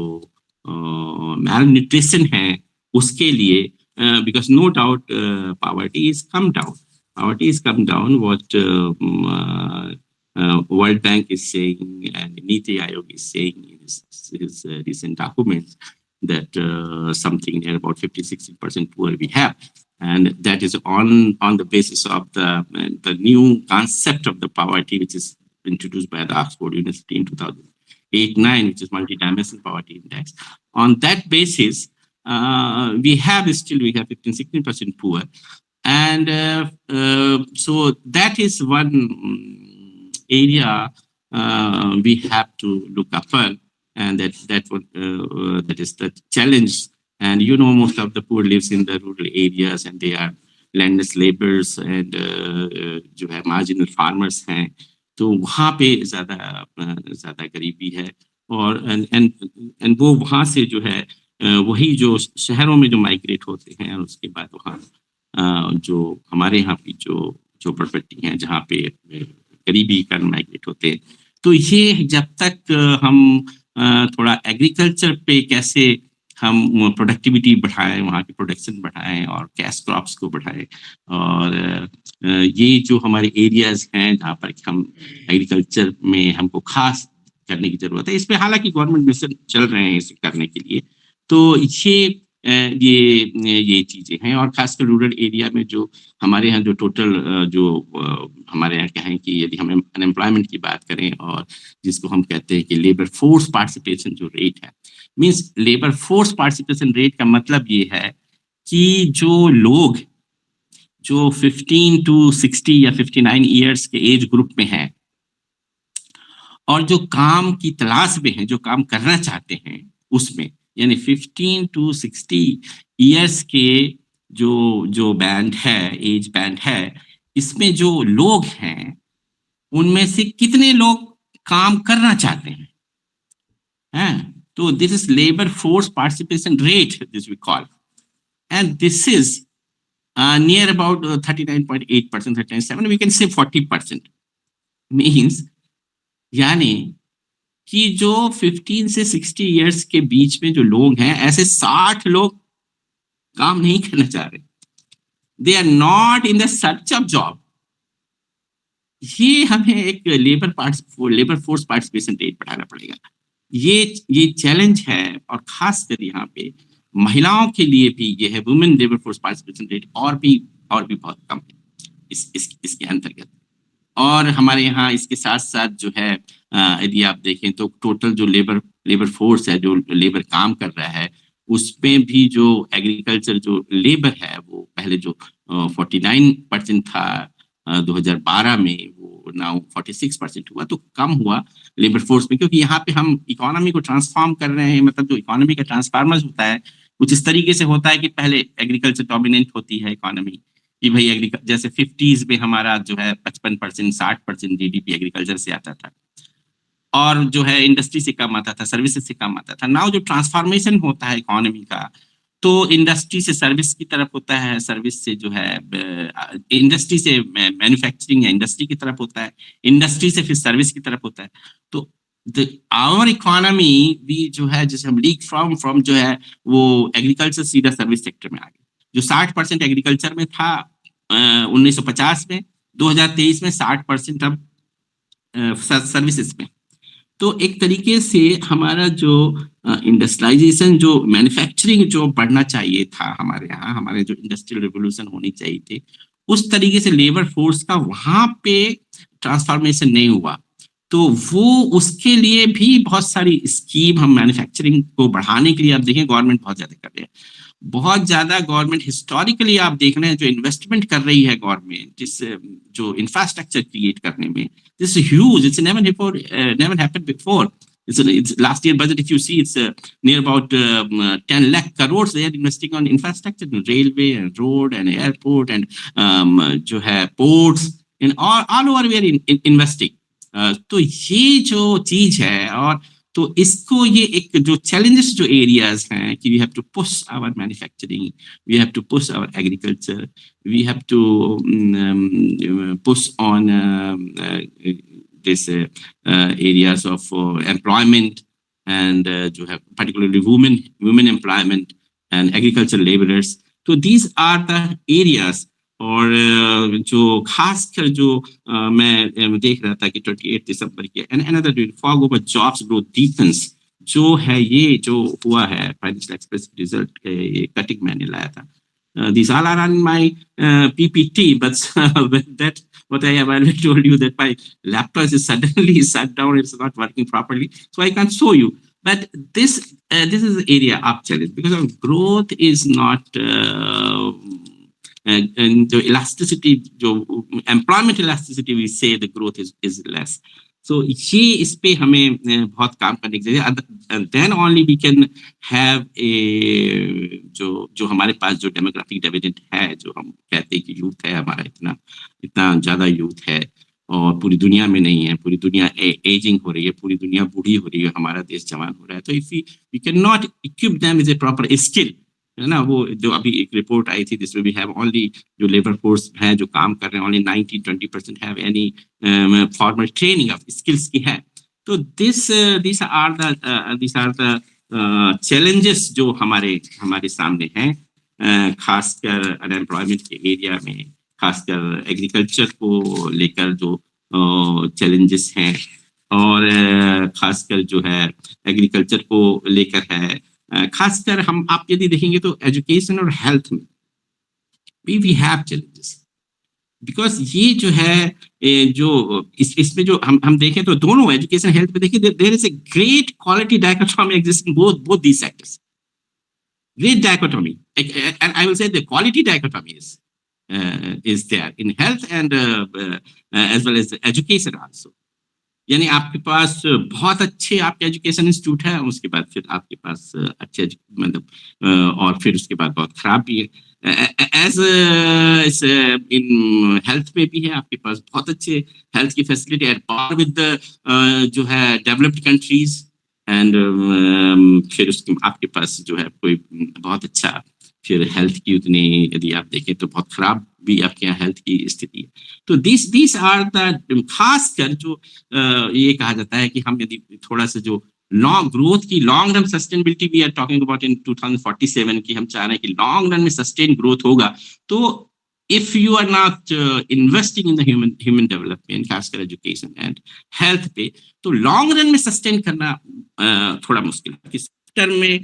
मैल न्यूट्रिशन है उसके लिए, because no doubt poverty is come down. What World Bank is saying and Niti Aayog is saying in his recent documents that something near about 50-60% poor we have, and that is on the basis of the new concept of the poverty which is introduced by the Oxford University in 2008-9, which is multi-dimensional poverty index. On that basis, we have 15-16% poor, and so that is one area we have to look upon. And that is the challenge. And most of the poor lives in the rural areas, and they are landless laborers and जो है marginal farmers हैं. तो वहाँ पे ज़्यादा गरीबी है, और and वो वहाँ से जो है वही जो शहरों में जो माइग्रेट होते हैं, और उसके बाद वहाँ जो हमारे यहाँ की जो प्रॉपर्टी हैं जहाँ पे गरीबी का माइग्रेट होते हैं. तो ये जब तक हम थोड़ा एग्रीकल्चर पे कैसे हम प्रोडक्टिविटी बढ़ाएं, वहाँ की प्रोडक्शन बढ़ाएं और कैश क्रॉप्स को बढ़ाएं, और ये जो हमारे एरियाज हैं जहाँ पर हम एग्रीकल्चर में हमको खास करने की जरूरत है. इस पे हालांकि गवर्नमेंट मिशन चल रहे हैं इसे करने के लिए. तो ये चीजें हैं, और खासकर रूरल एरिया में जो हमारे यहाँ जो टोटल जो हमारे यहाँ कहें कि यदि हम अनएम्प्लॉयमेंट की बात करें, और जिसको हम कहते हैं कि लेबर फोर्स पार्टिसिपेशन जो रेट है, means labour force participation rate का मतलब ये है कि जो लोग जो 15 to 60 या 59 ईयर्स के एज ग्रुप में हैं और जो काम की तलाश में हैं, जो काम करना चाहते हैं, उसमें यानी 15 to 60 ईयर्स के जो बैंड है, एज बैंड है, इसमें जो लोग हैं उनमें से कितने लोग काम करना चाहते हैं. तो this is labour force participation rate, this we call, and this is near about 39.8%, 39.7%, we can say 40%. Means यानी कि जो 15 से 60 ईयर्स के बीच में जो लोग हैं, ऐसे 60 लोग काम नहीं करना चाह रहे. They are not in the search of job. ये हमें एक लेबर फोर्स पार्टिसिपेशन रेट बढ़ाना पड़ेगा. ये चैलेंज है, और खासकर यहाँ पे महिलाओं के लिए भी ये है. Women labour force participation rate और भी और भी बहुत कम है इसके अंतर्गत। और हमारे यहाँ इसके साथ साथ जो है यदि आप देखें तो टोटल जो लेबर फोर्स है, जो लेबर काम कर रहा है, उसमें भी जो एग्रीकल्चर जो लेबर है वो पहले जो 49% था 2012 में, वो नाउ 46% हुआ। तो कम हुआ लेबर फोर्स में, क्योंकि यहाँ पे हम इकोनॉमी को ट्रांसफॉर्म कर रहे हैं। मतलब जो इकोनॉमी का ट्रांसफार्मर्स होता है कुछ इस तरीके से होता है कि पहले एग्रीकल्चर डोमिनेंट होती है इकोनॉमी, कि भाई जैसे 50s में हमारा जो है 55% 60% जीडीपी एग्रीकल्चर से आता था, और जो है इंडस्ट्री से कम आता था, सर्विसेज से कम आता था। नाउ जो ट्रांसफॉर्मेशन होता है इकोनॉमी का, तो इंडस्ट्री से सर्विस की तरफ होता है, सर्विस से जो है इंडस्ट्री से मैन्युफैक्चरिंग या इंडस्ट्री की तरफ होता है, इंडस्ट्री से फिर सर्विस की तरफ होता है। तो आवर इकोनॉमी भी जो है, जैसे हम लीक फ्रॉम जो है वो एग्रीकल्चर सीधा सर्विस सेक्टर में आ गए। जो 60% एग्रीकल्चर में था 1950 में, 2023 में 60% अब सर्विसेज में। तो एक तरीके से हमारा जो इंडस्ट्रियलाइजेशन, जो मैन्युफैक्चरिंग जो बढ़ना चाहिए था हमारे यहाँ, हमारे जो इंडस्ट्रियल रिवोल्यूशन होनी चाहिए थी, उस तरीके से लेबर फोर्स का वहां पे ट्रांसफॉर्मेशन नहीं हुआ। तो वो उसके लिए भी बहुत सारी स्कीम हम मैन्युफैक्चरिंग को बढ़ाने के लिए, आप देखें गवर्नमेंट बहुत ज्यादा कर रही है। बहुत ज्यादा गवर्नमेंट हिस्टोरिकली आप देख रहे हैं जो इन्वेस्टमेंट कर रही है गवर्नमेंट जिस जो इंफ्रास्ट्रक्चर क्रिएट करने में, this is huge, it's never happened before. It's last year budget, if you see, it's near about 10 lakh crores they are investing on infrastructure, railway and road and airport and जो है ports and all over we are investing. तो ये जो चीज है, और तो इसको ये एक जो चैलेंजेस जो एरियाज हैं कि we have to push our manufacturing, we have to push our agriculture, we have to push on this areas of employment and जो है particularly women employment and agricultural laborers. तो these are the areas. और जो खासकर जो मैं देख रहा था कि 28 दिसंबर के another fog over jobs growth deepens जो है, ये जो हुआ है फाइनेंशियल एक्सप्रेस रिजल्ट ये कटिंग मैंने लाया था. These all are on my PPT, but that what I have already told you that my laptop is suddenly shut down, it's not working properly, so I can't show you. But this is the area of challenge because of growth is not and the elasticity, जो employment elasticity, we say the growth is less. So ये इस पे हमें बहुत काम करने की जरूरत है. Then only we can have a जो हमारे पास जो डेमोग्राफिक डिविडेंड है, जो हम कहते हैं कि यूथ है हमारा, इतना ज्यादा यूथ है और पूरी दुनिया में नहीं है. पूरी दुनिया एजिंग हो रही है, पूरी दुनिया बूढ़ी हो रही है, हमारा देश जवान हो रहा है. तो if we can not equip them with a proper skill, है ना, वो जो अभी एक रिपोर्ट आई थी जिसमें भी हैव ओनली जो लेबर फोर्स है जो काम कर रहे हैं, only 19-20% have any formal training of skills की है. तो दिस आर द चैलेंजेस जो हमारे सामने हैं, खासकर अनएम्प्लॉयमेंट के एरिया में, खासकर एग्रीकल्चर को लेकर जो चैलेंजेस हैं, और खासकर जो है एग्रीकल्चर को लेकर है, खासकर हम आप यदि देखेंगे तो एजुकेशन और हेल्थ में वी हैव चैलेंजेस. बिकॉज ये जो है जो इसमें जो हम देखें तो दोनों एजुकेशन हेल्थ में देखिए there is a great quality dichotomy existing both these sectors. Great dichotomy, and I will say the quality dichotomy is there in health and as well as education also. यानी आपके पास बहुत अच्छे आपके education institute है, उसके बाद फिर आपके पास अच्छे मतलब और फिर उसके बाद बहुत खराब भी है. एज इन हेल्थ में भी है, आपके पास बहुत अच्छे हेल्थ की फैसिलिटी एट पार विद जो है डेवलप्ड कंट्रीज, एंड फिर उसके आपके पास जो है कोई बहुत अच्छा फिर हेल्थ की उतनी यदि आप देखें तो बहुत खराब भी आपके यहाँ हेल्थ की स्थिति है. तो दिस आर द खासकर जो ये कहा जाता है कि हम यदि थोड़ा सा जो लॉन्ग ग्रोथ की long run sustainability we are talking about in 2047 की हम चाह रहे हैं कि लॉन्ग रन में सस्टेन ग्रोथ होगा. तो if you are not investing in the human development, खासकर एजुकेशन एंड हेल्थ पे, तो लॉन्ग रन में सस्टेन करना थोड़ा मुश्किल है. किस टर्म में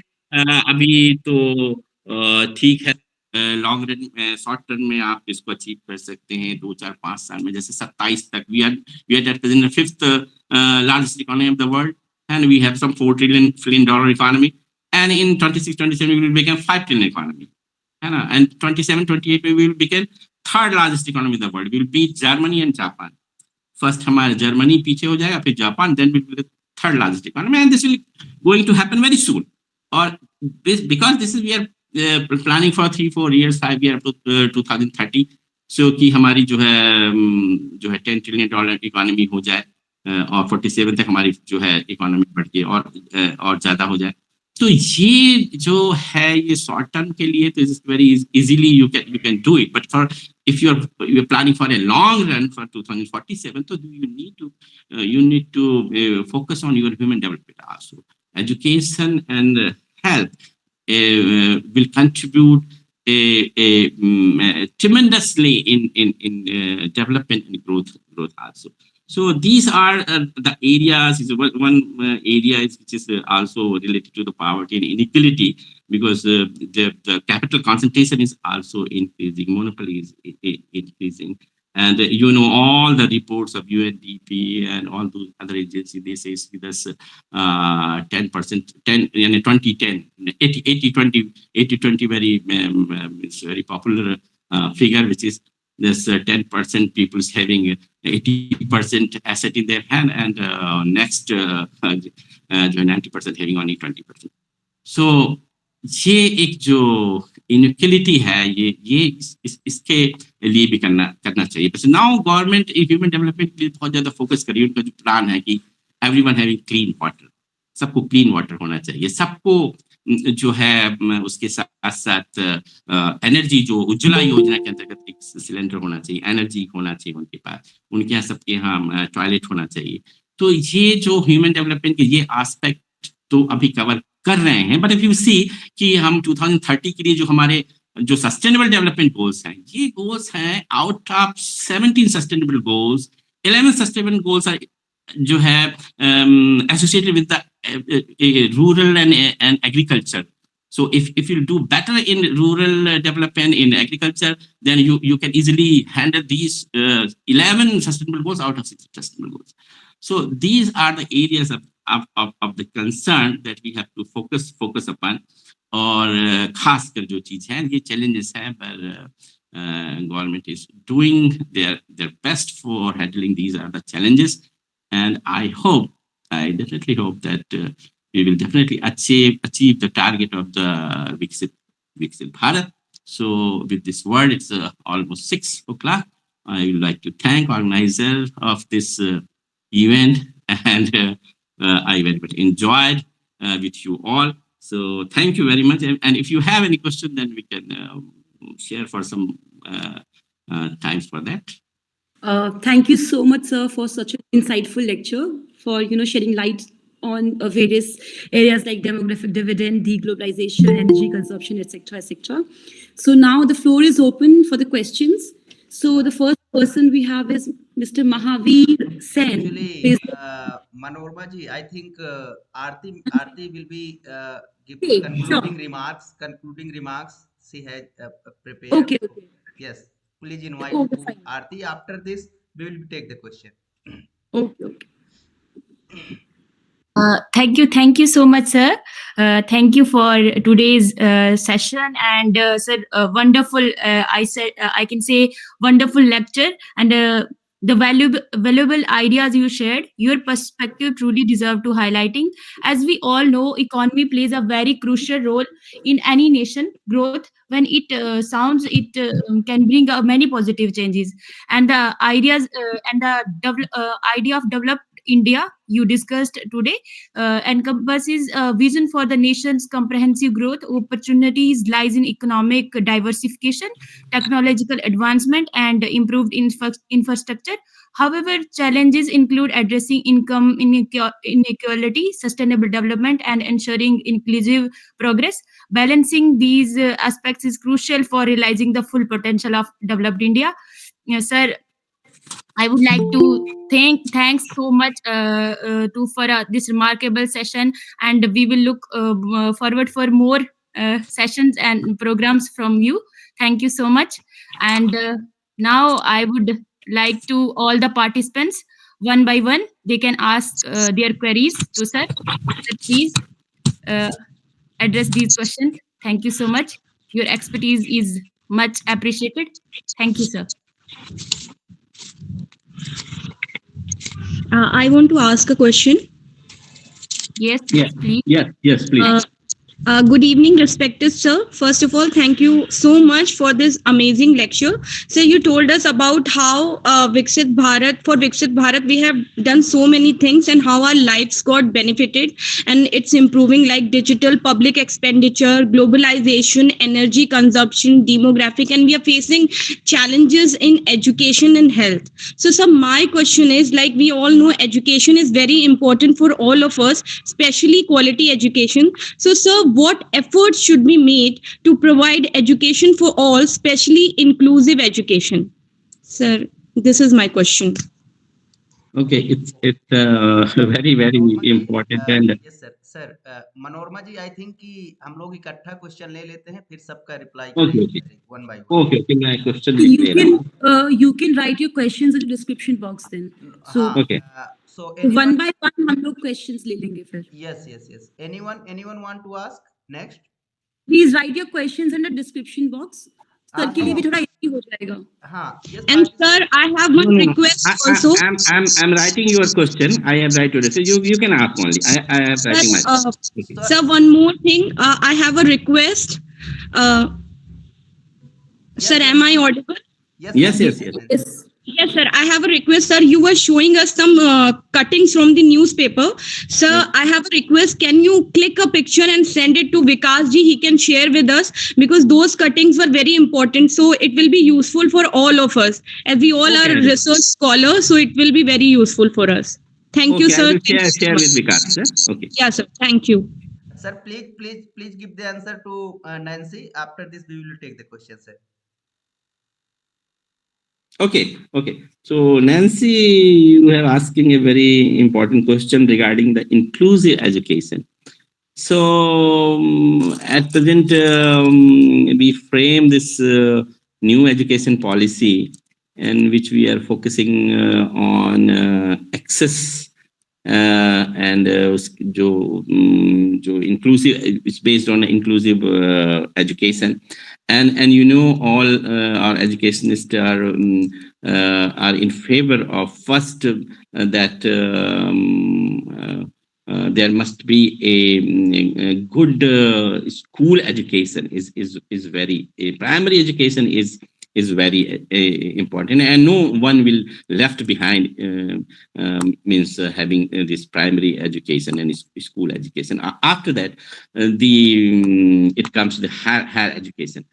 अभी तो ठीक है, लॉन्ग रन शॉर्ट रन में आप इसको अचीव कर सकते हैं 2 4 5 साल में, जैसे 27 तक we are at present fifth largest economy of the world and we have some $4 trillion economy and in 26-27 we will become 5 trillion economy, है ना, and 27-28 में we will become third largest economy in the world, we will beat Germany and Japan. First हमारा Germany पीछे हो जाएगा, फिर Japan, then we will be the third largest economy, and this will going to happen very soon. और because this is we are planning for 3-4 years 5 years up to 2030, so कि हमारी जो है $10 trillion इकोनॉमी हो जाए और 47 तक हमारी जो है इकोनॉमी बढ़ के और ज्यादा हो जाए. तो ये जो है ये शॉर्ट टर्म के लिए तो it's very easily you can do it, but for if you are planning for a long run for 2047, so you need to focus on your human development also. Education and health will contribute tremendously in development and growth also. So these are the areas. One area which is also related to the poverty and inequality, because the capital concentration is also increasing, monopoly is increasing, and all the reports of UNDP and all those other agencies, they say with us 10%, 2010, 80-20 very it's very popular figure, which is this 10% people is having 80% asset in their hand, and next 90% having only 20%. So ये एक जो inequality है ये इसके लिए भी करना चाहिए. नाउ गवर्नमेंट ह्यूमन डेवलपमेंट के लिए बहुत ज्यादा फोकस करिए. उनका जो प्लान है कि एवरीवन हैविंग क्लीन वाटर, सबको क्लीन वाटर होना चाहिए, सबको जो है उसके साथ साथ एनर्जी, जो उज्ज्वला योजना के अंतर्गत एक सिलेंडर होना चाहिए, एनर्जी होना चाहिए उनके पास, उनके यहाँ सबके यहाँ टॉयलेट होना चाहिए. तो ये जो ह्यूमन डेवलपमेंट के ये एस्पेक्ट तो अभी कवर कर रहे हैं, बट इफ यू सी कि हम 2030 के लिए जो हमारे जो सस्टेनेबल डेवलपमेंट गोल्स हैं, ये गोल्स हैं out of 17 sustainable goals, 11 sustainable goals are जो है associated with the rural and agriculture. So if you do better in rural development, in agriculture, then you can easily handle these 11 sustainable goals out of 6 sustainable goals. So these are the areas of the concern that we have to focus upon. और खासकर जो चीज है ये challenges हैं, पर government is doing their best for handling these are the challenges. And I definitely hope that we will definitely achieve the target of the Viksit Bharat. So with this word, it's almost 6 o'clock. I would like to thank organizer of this event, and I very much enjoyed with you all. So thank you very much. And if you have any question, then we can share for some times for that. Thank you so much, sir, for such an insightful lecture, for shedding light on various areas like demographic dividend, deglobalization, energy consumption, etc., etc. So now the floor is open for the questions. So the first person we have is Mr. Mahavir Sen. Actually, Manorma ji, I think Aarti will be giving concluding remarks. She has prepared. Okay. Yes, please invite Aarti. After this, we will take the question. Okay. Thank you so much, sir. Thank you for today's session, and sir, wonderful. I can say wonderful lecture, and the valuable ideas you shared. Your perspective truly deserve to highlighting. As we all know, economy plays a very crucial role in any nation growth. When it sounds, it can bring many positive changes, and the ideas and the idea of developed India you discussed today encompasses a vision for the nation's comprehensive growth. Opportunities lies in economic diversification, technological advancement, and improved infrastructure. However, challenges include addressing income inequality, sustainable development, and ensuring inclusive progress. Balancing these aspects is crucial for realizing the full potential of developed India. Sir, I would like to thanks so much for this remarkable session, and we will look forward for more sessions and programs from you. Thank you so much. And now I would like to all the participants, one by one, they can ask their queries to sir. Sir, please uh, address these questions. Thank you so much. Your expertise is much appreciated. Thank you, sir. I want to ask a question. Yes, Yeah. please. Yes, please. Good evening, respected sir. First of all, thank you so much for this amazing lecture. So you told us about how Viksit Bharat, we have done so many things and how our lives got benefited and it's improving like digital public expenditure, globalization, energy consumption, demographic, and we are facing challenges in education and health. So, sir, my question is like we all know education is very important for all of us, especially quality education. So, sir, what efforts should be made to provide education for all, especially inclusive education? Sir, this is my question. Okay, it's very Manorama ji, important and yes sir sir Manorama ji, I think कि हम लोग इकट्ठा question ले लेते हैं, फिर सबका reply okay, करेंगे okay, one by one. okay. मैं क्वेश्चन लिख ले रहा हूँ. You can write your questions in the description box then. So हाँ. Okay. So one anyone, by one हम लोग questions ले लेंगे फिर. yes, anyone want to ask next? Please write your questions in the description box. Sir के लिए भी So थोड़ा easy हो जाएगा. हाँ, yes, And sir, I have one No. request also. I'm writing your question. I have write your question. You can ask only. I am Sir, writing my. Okay. sir, one more thing. I have a request. Uh, Sir, yes, am I audible? Yes. Yes. Yes, sir. I have a request, sir. You were showing us some cuttings from the newspaper. Sir, Yes. I have a request. Can you click a picture and send it to Vikash ji? He can share with us because those cuttings were very important. So it will be useful for all of us. As we all Okay, are I'll do. research scholars, so it will be very useful for us. Thank you, Okay, I sir. will Thank you so share much. with Vikas. Okay. Yeah, sir. Thank you. sir, please give the answer to Nancy. After this, we will take the question, sir. Okay. So Nancy, you have asking a very important question regarding the inclusive education. So at present, we frame this new education policy, in which we are focusing on access and जो inclusive, it's based on inclusive education, and you know all our educationists are in favor of first that there must be a good school education is very primary education is very important, and no one will left behind means having this primary education and school education. After that, it comes to the higher education.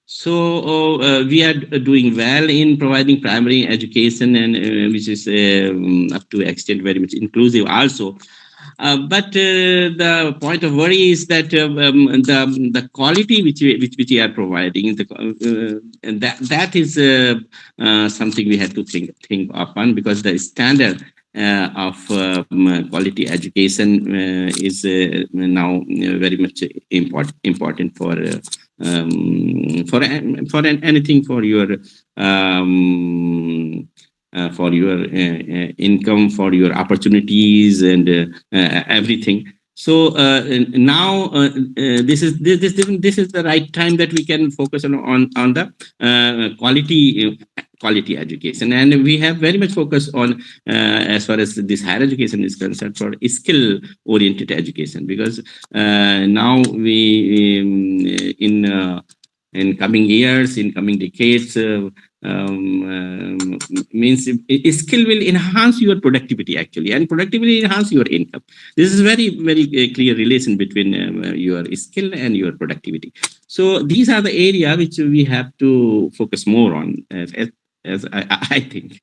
So we are doing well in providing primary education, and which is up to extent very much inclusive also. But the point of worry is that the quality which we are providing, and that is something we have to think upon, because the standard of quality education is now very much important for anything, for your income, for your opportunities, and everything. So now this is the right time that we can focus on the quality education, and we have very much focus on as far as this higher education is concerned, for skill oriented education, because now we in coming years, in coming decades, means skill will enhance your productivity actually, and productivity enhance your income. This is very clear relation between your skill and your productivity. So these are the area which we have to focus more on, as I think.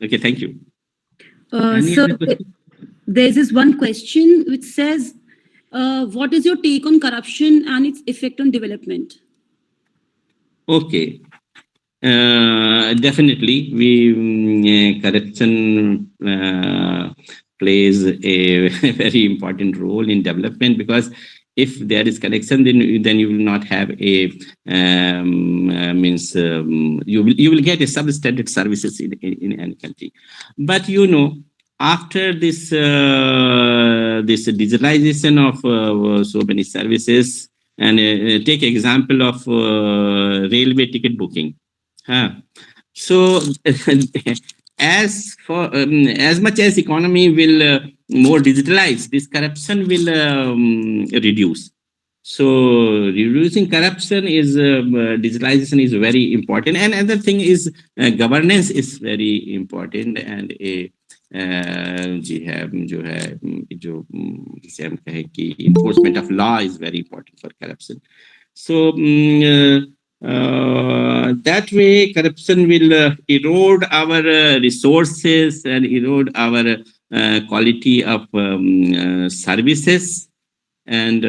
Okay, thank you. Any So other question? there's this one question which says, what is your take on corruption and its effect on development? Okay. Definitely, corruption plays a very important role in development, because if there is connection, then you will not have a you will get a substandard services in any country. But after this digitalization of so many services, and take example of railway ticket booking. So as much as economy will more digitalize, this corruption will reduce. So reducing corruption is digitalization is very important, and another thing is governance is very important, and a जी है जो है जो जिसे हम कहें कि enforcement of law is very important for corruption. So that way corruption will erode our resources and erode our quality of services, and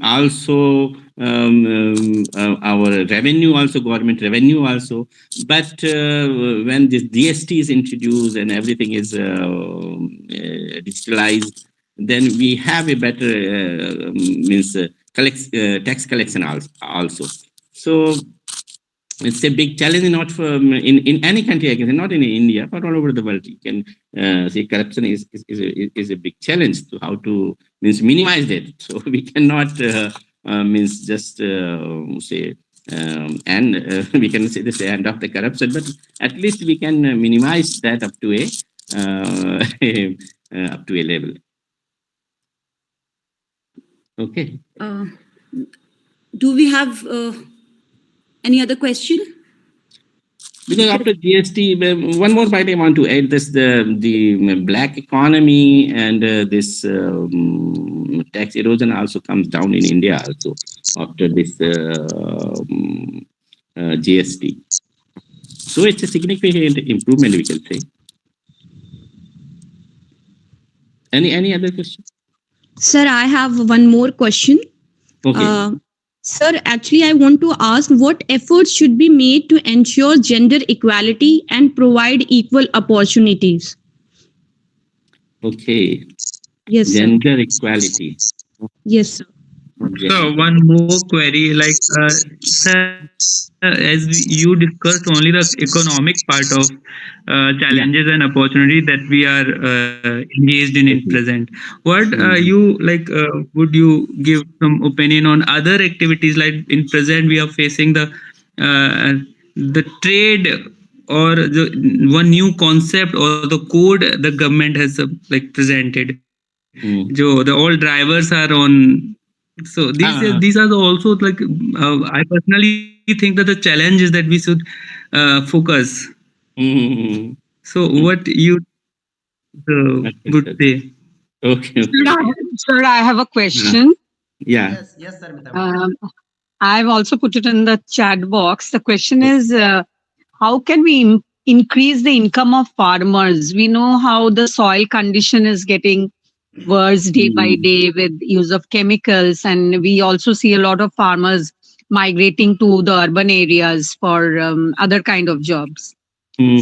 also our revenue, also government revenue also. But when this GST is introduced and everything is digitalized, then we have a better tax collection also. So it's a big challenge, not for in any country, I guess, not in India, but all over the world. You can see corruption is a big challenge to how to minimize that. So we cannot just say and we can say this end of the corruption, but at least we can minimize that up to a up to a level. Okay. Do we have any other question? Because after GST, one more point I want to add, this the black economy and this tax erosion also comes down in India also after this GST. So it's a significant improvement, we can say. Any other question? Sir, I have one more question. Okay. Sir, actually, I want to ask what efforts should be made to ensure gender equality and provide equal opportunities? Okay. Yes, sir. Gender equality. Yes, sir. So one more query, like, sir, as you discussed only the economic part of challenges and opportunity that we are engaged in present. What you like? Would you give some opinion on other activities? Like in present, we are facing the trade or the one new concept or the code the government has like presented. The all drivers are on. So these are also like I personally think that the challenge is that we should focus. So what you would say? Okay. Sir, I have a question. Yeah. Yes, sir. I've also put it in the chat box. The question is, how can we increase the income of farmers? We know how the soil condition is getting worse day by day with use of chemicals, and we also see a lot of farmers migrating to the urban areas for other kind of jobs.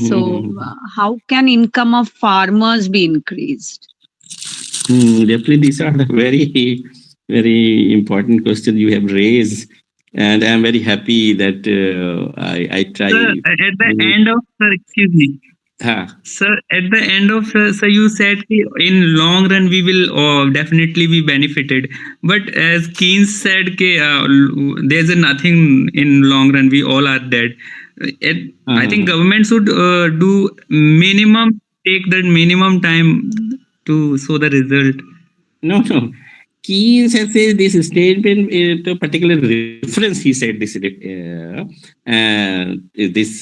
So how can income of farmers be increased? Definitely, these are the very, very important questions you have raised, and I'm very happy that I try. Sir, at the end of, excuse me. Sir, at the end of, so you said in long run we will definitely be benefited, but as Keynes said, there's nothing in long run. We all are dead. I think government should do minimum, take that minimum time to show the result. No. Keynes has said this statement to a particular reference. He said this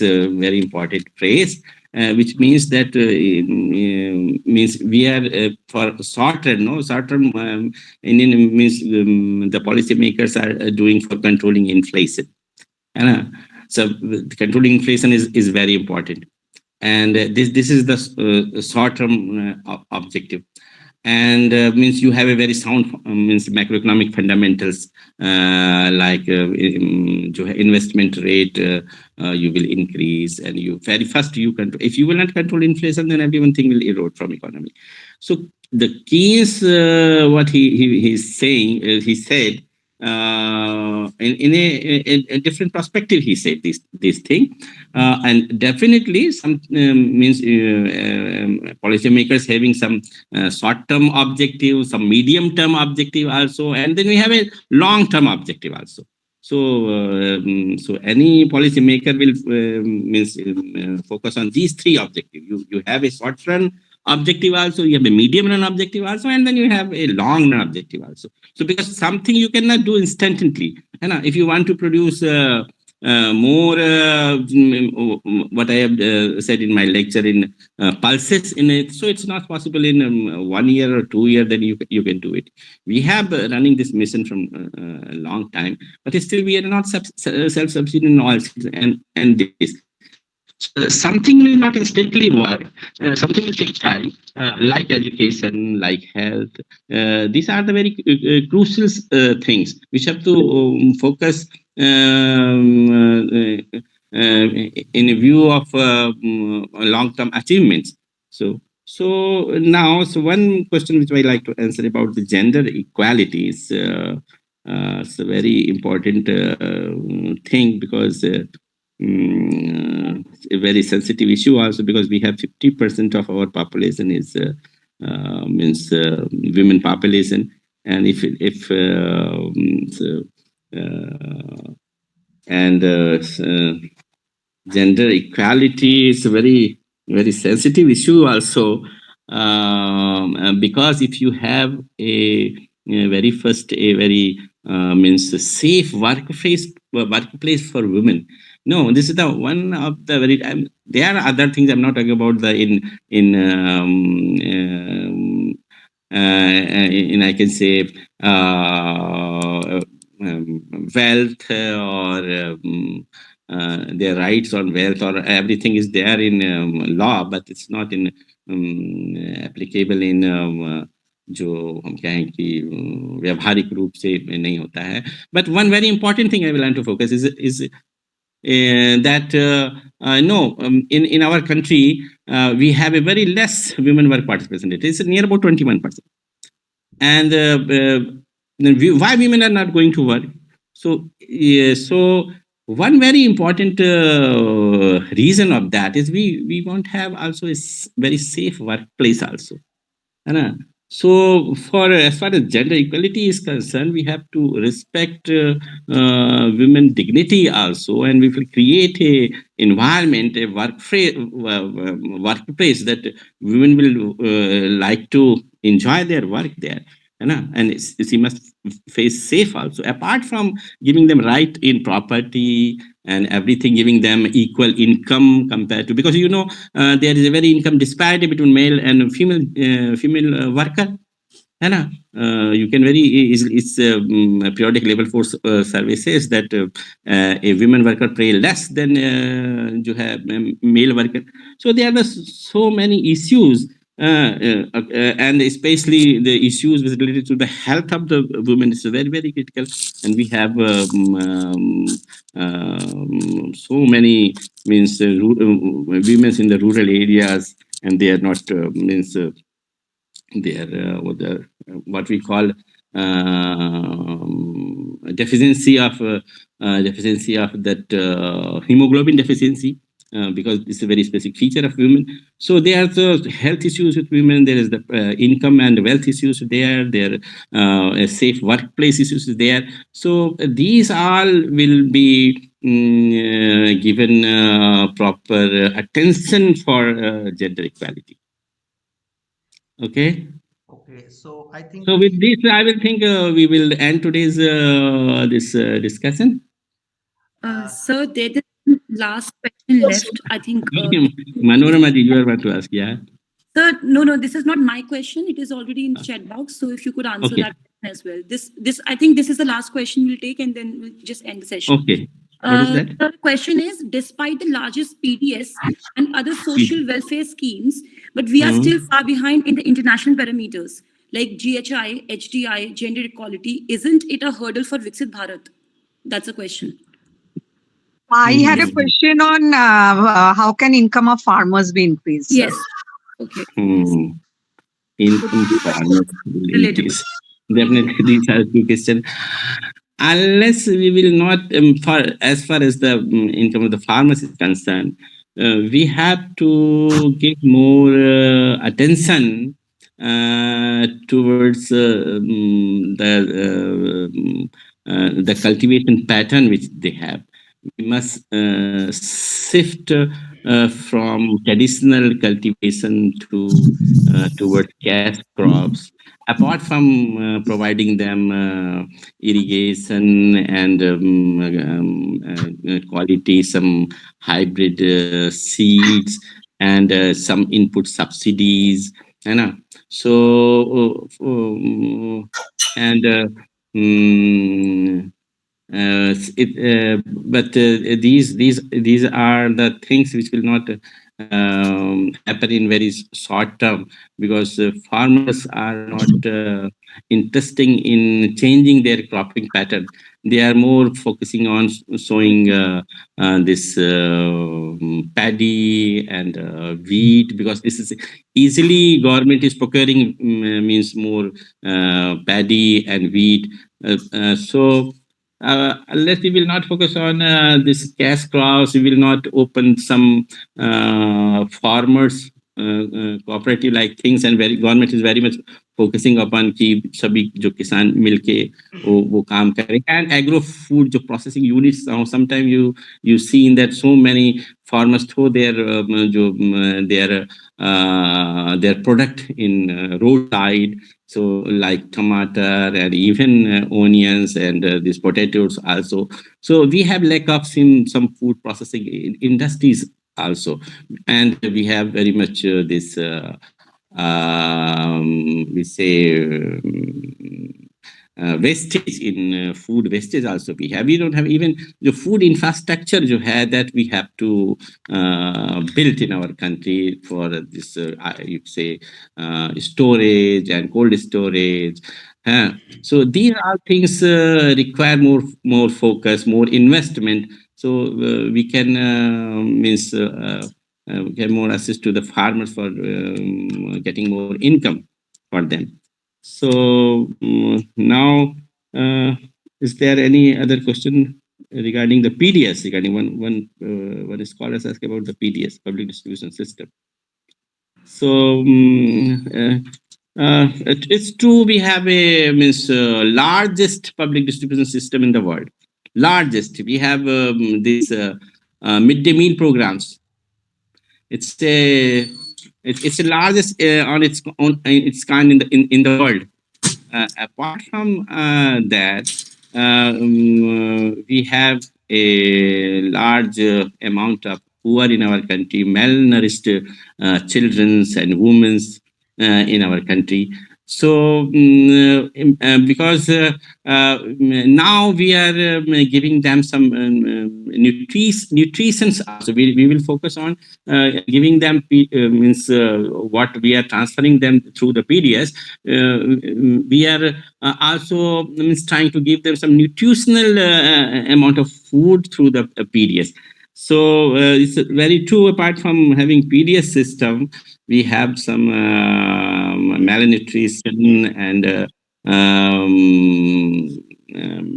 very important phrase, which means that means we are for short term. Indian means the policymakers are doing for controlling inflation. So controlling inflation is very important, and this is the short term objective. And means you have a very sound means macroeconomic fundamentals like investment rate you will increase, and you very first you control. If you will not control inflation, then everything will erode from economy. So the keys, what he's saying, he said, in a different perspective, he said this thing, and definitely some means policymakers having some short-term objective, some medium-term objective also, and then we have a long-term objective also. So any policymaker will means focus on these three objectives. You have a short-run objective also, you have a medium run objective also, and then you have a long run objective also. So because something you cannot do instantly, if you want to produce more what I have said in my lecture in pulses in it, so it's not possible in 1 year or 2 years, then you can do it. We have running this mission from a long time, but still we are not self-sufficient in all, and this. Something will not instantly work. Something will take time, like education, like health. These are the very crucial things which have to focus in a view of long-term achievements. So one question which I like to answer about the gender equality is it's a very important thing, because a very sensitive issue also, because we have 50% of our population is means women population, and if gender equality is a very sensitive issue also, because if you have a very means a safe workplace for women. No, this is the one of the very. There are other things I'm not talking about. In I can say wealth or their rights on wealth, or everything is there in law, but it's not in applicable in जो हम क्या है कि व्यावहारिक रूप से नहीं होता है. But one very important thing I will want to focus is that in our country we have a very less women work participation rate. It's near about 21%. And why women are not going to work? So one very important reason of that is we won't have also a very safe workplace also. So as far as gender equality is concerned, we have to respect women dignity also, and we will create a environment, a workplace that women will like to enjoy their work there. And she must face safe also, apart from giving them right in property and everything, giving them equal income compared to, because there is a very income disparity between male and female worker. You can very easily, it's periodic level force survey says that a women worker pay less than you have male worker. So there are so many issues, and especially the issues related to the health of the women is very, very critical. And we have so many women in the rural areas, and they are not they are what we call deficiency of that hemoglobin deficiency. Because it's a very specific feature of women. So there are the health issues with women. There is the income and wealth issues there. There are safe workplace issues there. So these all will be given proper attention for gender equality. Okay. So I think. So with this, I will think we will end today's this discussion. Sir, there is last question left. I think. Manorama, you are about to ask, yeah. Sir, no, this is not my question. It is already in chat box. So if you could answer that as well. This I think this is the last question we'll take, and then we'll just end the session. Okay. What is that? The question is, despite the largest PDS and other social welfare schemes, but we are still far behind in the international parameters like GHI, HDI, gender equality. Isn't it a hurdle for Viksit Bharat? That's a question. I had a question on how can income of farmers be increased? Yes. Okay. income farmers Relatable. villages. Definitely, these are two questions. Unless we will not, as far as the income of the farmers is concerned, we have to give more attention towards the cultivation pattern which they have. We must shift from traditional cultivation to towards cash crops. Apart from providing them irrigation and quality, some hybrid seeds and some input subsidies, you know. So and mm, but these are the things which will not happen in very short term, because farmers are not interesting in changing their cropping pattern. They are more focusing on sowing this paddy and wheat, because this is easily government is procuring, means more paddy and wheat. So unless we will not focus on this cash crops, we will not open some farmers cooperative like things, and very government is very much focusing upon कि सभी जो किसान मिलके वो काम करें. And agro food जो processing units, sometimes you see in that so many farmers throw their their product in roadside. So like tomato and even onions and these potatoes also. So we have lack of some food processing industries also, and we have very much this we say wastage in food wastage also we don't have even the food infrastructure you had that we have to build in our country for this you say storage and cold storage. So these are things require more focus, more investment, so we can means get more assist to the farmers for getting more income for them. So now, is there any other question regarding the PDS? Regarding one scholar has asked about the PDS, public distribution system. So it's true, we have a largest public distribution system in the world. Largest. We have this midday meal programs. It's the largest on its own its kind in the world. Apart from that, we have a large amount of poor in our country, malnourished children and women in our country. So, because now we are giving them some nutritions also, we will focus on giving them means what we are transferring them through the PDS. We are also means trying to give them some nutritional amount of food through the PDS. So it's very true. Apart from having PDS system, we have some malnutrition and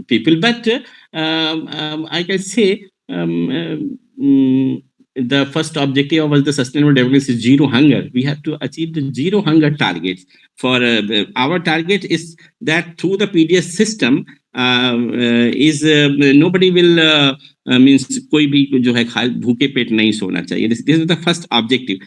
people. But I can say the first objective of the sustainable development is zero hunger. We have to achieve the zero hunger targets. For our target is that through the PDS system is nobody will means कोई भी जो है भूखे पेट नहीं सोना चाहिए. This is the first objective.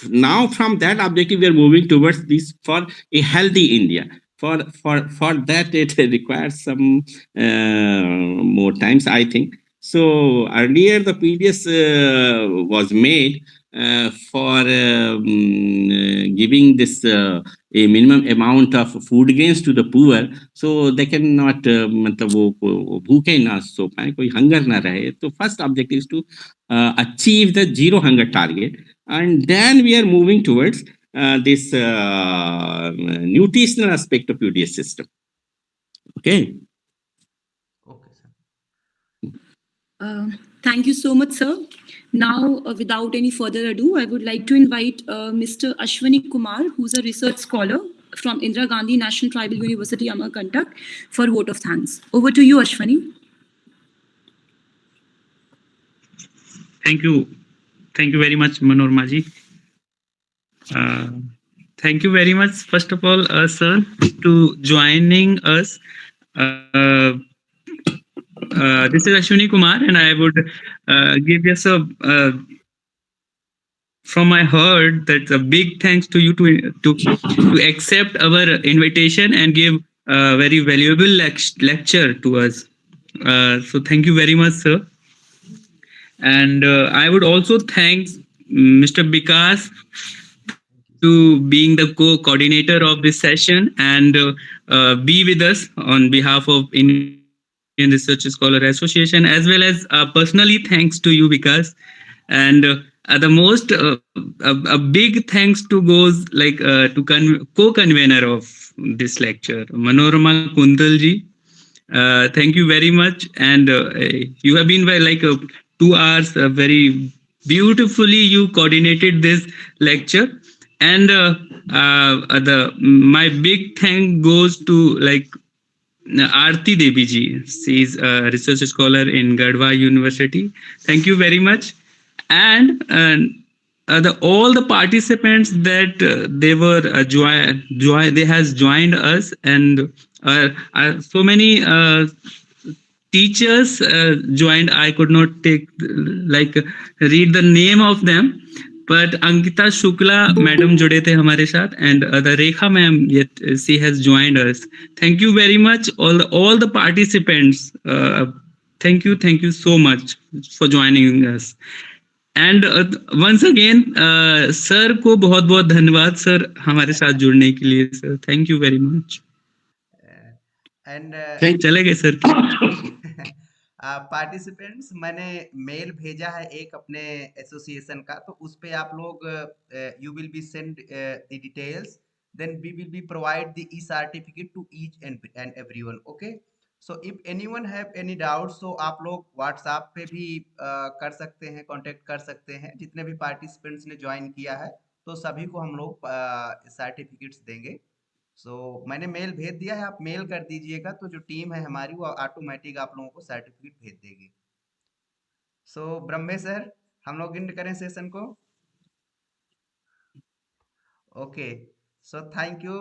Now from that objective we are moving towards this for a healthy India. For that it requires some more times, I think. So earlier the PDS was made for giving this a minimum amount of food grains to the poor, so they cannot मतलब वो भूखे ना सो पाए, कोई hunger ना रहे. So first objective is to achieve the zero hunger target, and then we are moving towards this nutritional aspect of PDS system. Okay. Okay, sir. Thank you so much, sir. Now, without any further ado, I would like to invite Mr. Ashwani Kumar, who's a research scholar from Indira Gandhi National Tribal University, Amarkantak, for vote of thanks. Over to you, Ashwani. Thank you. Thank you very much, Manorama ji. Thank you very much, first of all, sir, to joining us. This is Ashwani Kumar, and I would give you from my heart that's a big thanks to you to accept our invitation and give a very valuable lecture to us. So thank you very much, sir. And I would also thank Mr. Vikash to being the co-coordinator of this session and be with us on behalf of Indian Research Scholar Association, as well as personally thanks to you, Vikas. And the most a big thanks to goes like to co-convener of this lecture, Manorama Kundal ji. Thank you very much, and you have been by like 2 hours very beautifully you coordinated this lecture. And my big thank goes to like Aarti Devi ji. She's a research scholar in Gadwa University. Thank you very much. And all the participants that they were they has joined us, and so many teachers joined. I could not take read the name of them, but Ankita Shukla madam जुड़े थे हमारे साथ, and the Rekha ma'am, yet she has joined us. Thank you very much, all the participants. Thank you so much for joining us. And once again sir को बहुत बहुत धन्यवाद sir हमारे साथ जुड़ने के लिए sir. Thank you very much. And चले गए सर. पार्टिसिपेंट्स मैंने मेल भेजा है एक अपने एसोसिएशन का, तो उस पे आप लोग you will be send the details, then we will be provide the e certificate to each and everyone. Okay, so if anyone have any doubt, so आप लोग व्हाट्सएप पे भी कर सकते हैं, कांटेक्ट कर सकते हैं. जितने भी पार्टिसिपेंट्स ने ज्वाइन किया है तो सभी को हम लोग सर्टिफिकेट्स देंगे. सो मैंने मेल भेज दिया है, आप मेल कर दीजिएगा तो जो टीम है हमारी वो ऑटोमेटिक आप लोगों को सर्टिफिकेट भेज देगी. सो ब्रह्मे सर, हम लोग एंड करें सेशन को. ओके, सो थैंक यू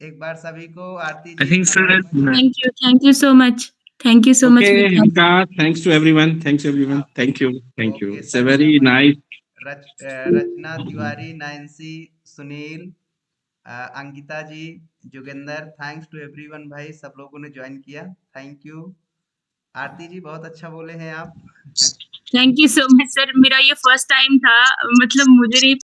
एक बार सभी को. आरती आई जी, think sir. Thank you so much. Thank you so much. Okay, Vikash. Vikash, thanks to everyone. Thanks everyone. Thank you. Okay, It's a very nice. Rachna Tiwari, Nancy, Sunil, Ankita ji, Jogendra, thanks to everyone भाई, सब लोगों ने ज्वाइन किया. Thank you. आरती जी बहुत अच्छा बोले हैं आप. Thank you so much sir. मेरा ये फर्स्ट टाइम था, मतलब मुझे नहीं